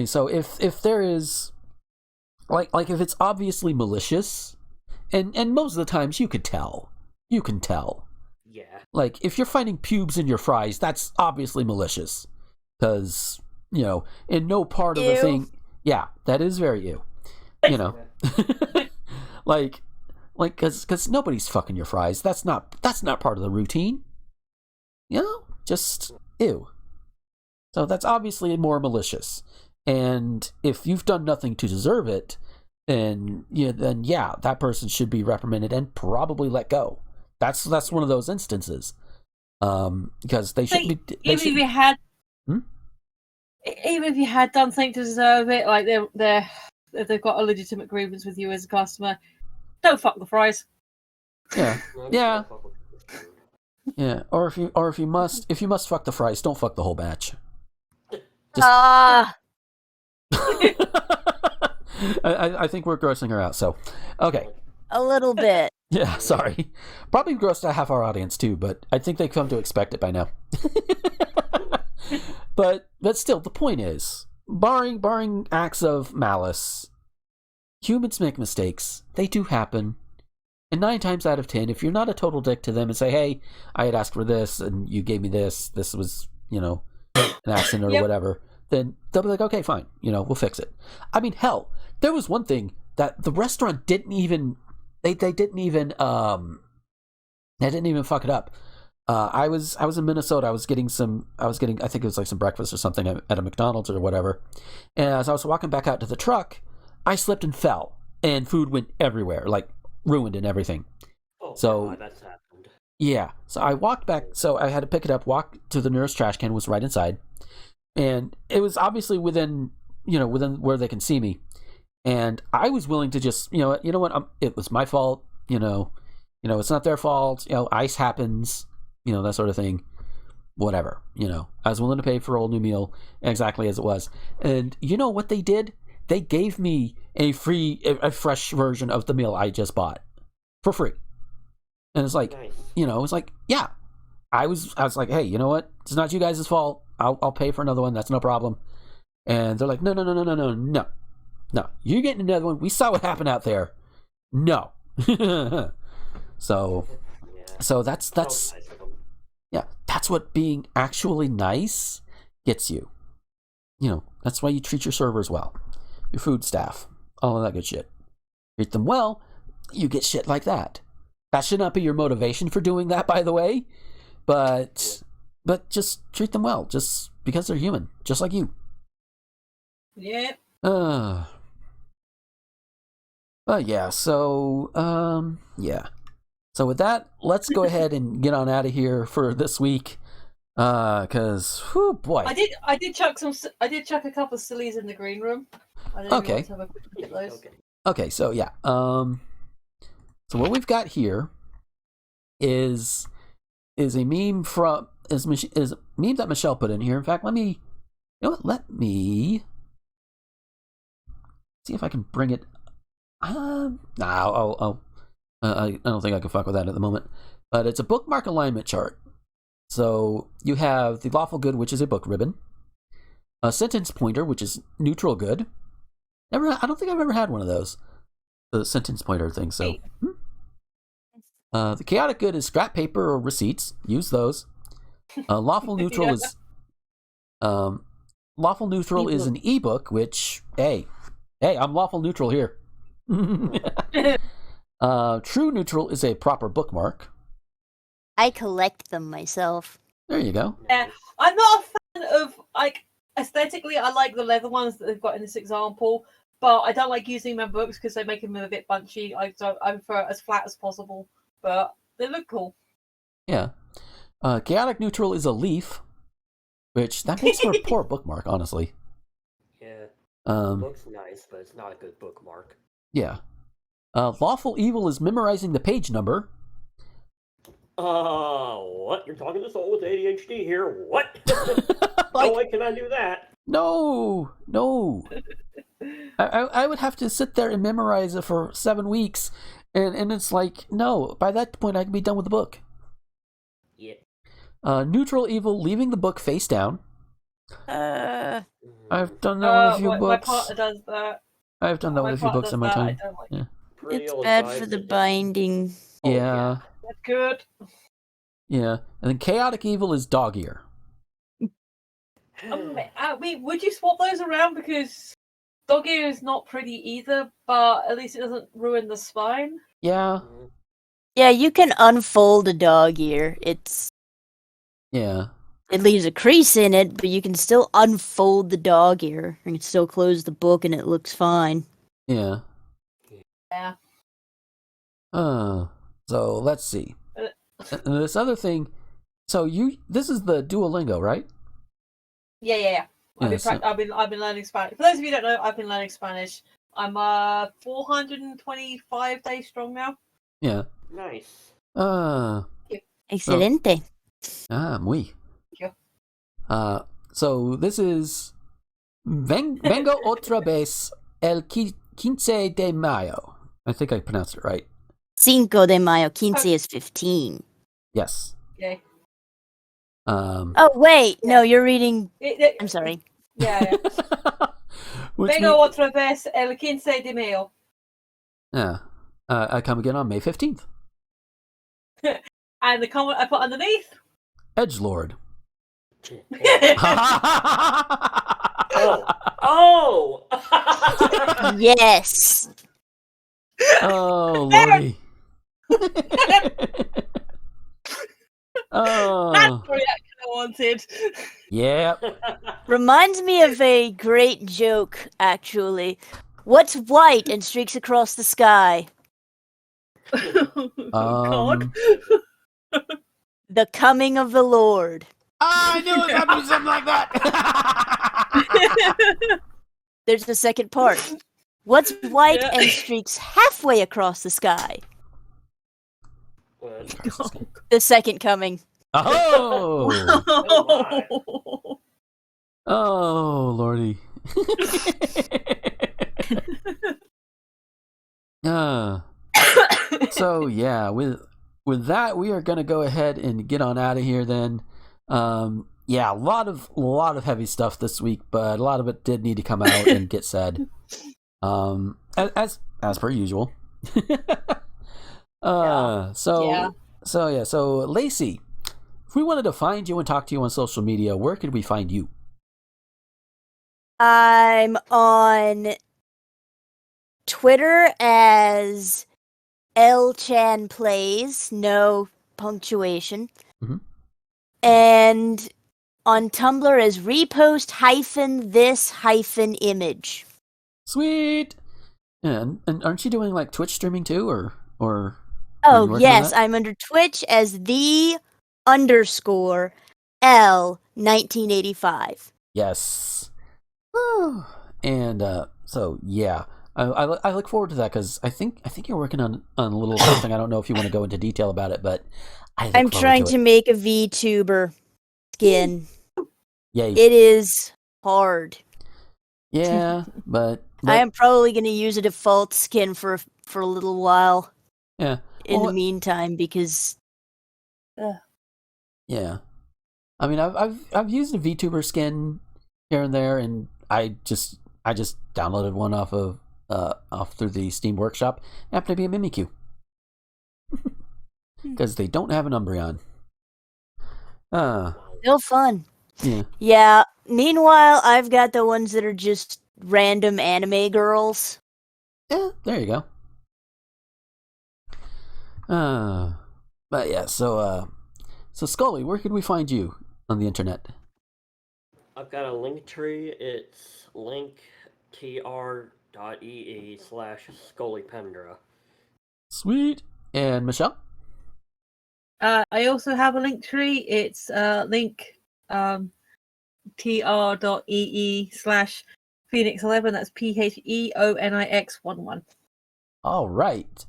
so if there is if it's obviously malicious, and most of the times you can tell. Yeah. If you're finding pubes in your fries, that's obviously malicious, because in no part of the thing. Yeah, that is very ew. Because nobody's fucking your fries. That's not part of the routine. Just ew. So that's obviously more malicious. And if you've done nothing to deserve it, then that person should be reprimanded and probably let go. That's one of those instances. Because they should be. Even if you had done something to deserve it, if they've got a legitimate grievance with you as a customer, don't fuck the fries. Yeah. Yeah. Or if you must fuck the fries, don't fuck the whole batch. Ah, I think we're grossing her out. So, okay. a little bit. Yeah, sorry. Probably grossed out half our audience too, but I think they've come to expect it by now. but still, the point is, barring acts of malice, humans make mistakes. They do happen. And 9 times out of 10, if you're not a total dick to them and say, hey, I had asked for this and you gave me this was, an accident or whatever, then they'll be like, okay, fine, we'll fix it. I mean, hell, there was one thing that the restaurant didn't even they didn't even fuck it up. I was in Minnesota. I think it was like some breakfast or something at a McDonald's or whatever. And as I was walking back out to the truck, I slipped and fell, and food went everywhere, like ruined and everything. Oh, so God, that's happened. Yeah. So I walked back. So I had to pick it up, walk to the nearest trash can, was right inside, and it was obviously within where they can see me. And I was willing to just, you know what, it was my fault, it's not their fault, ice happens, that sort of thing, whatever, I was willing to pay for a whole new meal exactly as it was. And you know what they did? They gave me a fresh version of the meal I just bought for free. And it's like, Nice. It's like, yeah, I was like, hey, you know what? It's not you guys' fault. I'll pay for another one. That's no problem. And they're like, no, you're getting another one. We saw what happened out there. No. So that's what being actually nice gets you. That's why you treat your servers well, your food staff, all of that good shit. Treat them well, you get shit like that. That should not be your motivation for doing that, by the way, but just treat them well, just because they're human, just like you. Yeah. But yeah, so yeah. So with that, let's go ahead and get on out of here for this week. Cause whew, boy. I did chuck a couple of sillies in the green room. Okay. To have a quick look at those. Okay, so yeah. So what we've got here is a meme is a meme that Michelle put in here. In fact, let me see if I can bring it. I don't think I can fuck with that at the moment. But it's a bookmark alignment chart. So you have the lawful good, which is a book ribbon, a sentence pointer, which is neutral good. I don't think I've ever had one of those, the sentence pointer thing. So the chaotic good is scrap paper or receipts. Use those. Lawful neutral is an ebook, which hey, I'm lawful neutral here. True neutral is a proper bookmark. I collect them myself. There you go. Yeah, I'm not a fan of, aesthetically, I like the leather ones that they've got in this example, but I don't like using my books because they make them a bit bunchy. I prefer it as flat as possible, but they look cool. Yeah. Chaotic neutral is a leaf, which that makes for a poor bookmark, honestly. Yeah. It looks nice, but it's not a good bookmark. Yeah. Lawful evil is memorizing the page number. What? You're talking to someone with ADHD here? What? No way can I do that. No. I would have to sit there and memorize it for 7 weeks, and it's like, no, by that point I can be done with the book. Yeah. Neutral evil, leaving the book face down. I've done that with a few books. My partner does that. I've done that with a few books in my time. Yeah. It's bad for the binding. Yeah. That's good. Yeah. And then chaotic evil is dog ear. Would you swap those around? Because dog ear is not pretty either, but at least it doesn't ruin the spine. Yeah. Yeah, you can unfold a dog ear. Yeah. It leaves a crease in it, but you can still unfold the dog ear and still close the book and it looks fine. Yeah. Yeah. So let's see. And this other thing, this is the Duolingo, right? Yeah. I've been learning Spanish. For those of you who don't know, I've been learning Spanish. I'm 425 days strong now. Yeah. Nice. Excelente. Muy. Thank you. So this is Vengo otra vez el 15 de mayo. I think I pronounced it right. Cinco de Mayo. 15 is 15. Yes. Okay. Oh, wait. No, you're reading... I'm sorry. Yeah. Vengo otra vez el 15 de mayo. Yeah. I come again on May 15th. And the comment I put underneath? Edgelord. Oh! Yes. Oh, Lordy. Oh. That's the reaction I wanted. Yeah. Reminds me of a great joke, actually. What's white and streaks across the sky? God. The coming of the Lord. I knew it was happening something like that. There's the second part. What's white and streaks halfway across the sky? The second coming. Oh! Oh, Oh, Lordy. So yeah, with that, we are gonna go ahead and get on out of here then. Yeah, a lot of heavy stuff this week, but a lot of it did need to come out and get said. As per usual. So Lacey, if we wanted to find you and talk to you on social media, where could we find you? I'm on Twitter as LChan Plays, no punctuation. Mm-hmm. And on Tumblr as repost-this-image. Sweet. Yeah, and aren't you doing like Twitch streaming too, or? Oh yes, I'm under Twitch as _L1985. Yes. And so yeah, I look forward to that because I think you're working on a little something. I don't know if you want to go into detail about it, but I'm trying to make a VTuber skin. Yay! It is hard. Yeah, but I am probably going to use a default skin for a little while. Yeah. In the meantime, because. Yeah, I mean, I've used a VTuber skin here and there, and I just downloaded one off through the Steam Workshop. It happened to be a Mimikyu because they don't have an Umbreon. Still fun. Yeah. Yeah. Meanwhile, I've got the ones that are just random anime girls. Yeah, there you go. But yeah, so Scully, where can we find you on the internet? I've got a link tree. It's linktr.ee/Scolipendra. Sweet. And Michelle? I also have a link tree. It's linktr.ee/Phoenix11. That's PHEONIX11. All right.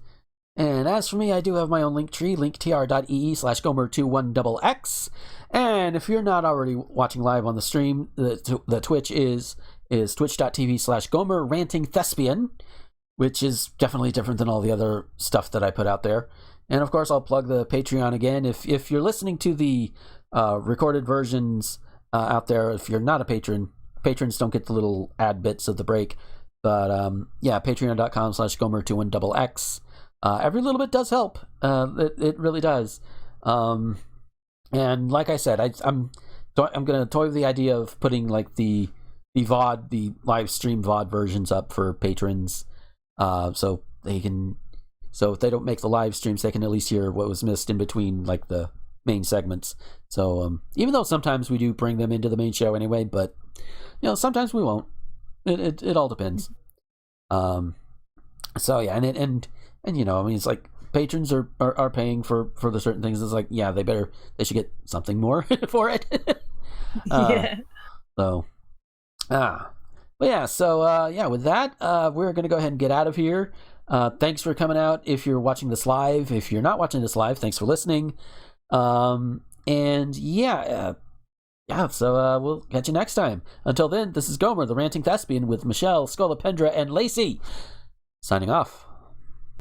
And as for me, I do have my own link tree, linktr.ee/Gomer21XX. And if you're not already watching live on the stream, the Twitch is twitch.tv/Gomer Ranting Thespian, which is definitely different than all the other stuff that I put out there. And of course, I'll plug the Patreon again. If you're listening to the recorded versions out there, if you're not a patron, patrons don't get the little ad bits of the break. But yeah, patreon.com/Gomer21XX. Every little bit does help. It really does. And like I said, I'm going to toy with the idea of putting like the VOD, the live stream VOD versions up for patrons, so if they don't make the live streams, they can at least hear what was missed in between like the main segments. So even though sometimes we do bring them into the main show anyway, but sometimes we won't. It all depends. So yeah, and I mean, it's like patrons are paying for the certain things. It's like, yeah, they should get something more for it. Yeah. So, but yeah, so yeah, with that, we're gonna go ahead and get out of here. Thanks for coming out. If you're watching this live, if you're not watching this live, thanks for listening. And yeah, Yeah, so we'll catch you next time. Until then, this is Gomer, the Ranting Thespian, with Michelle, Scolipendra, and Lacey. Signing off.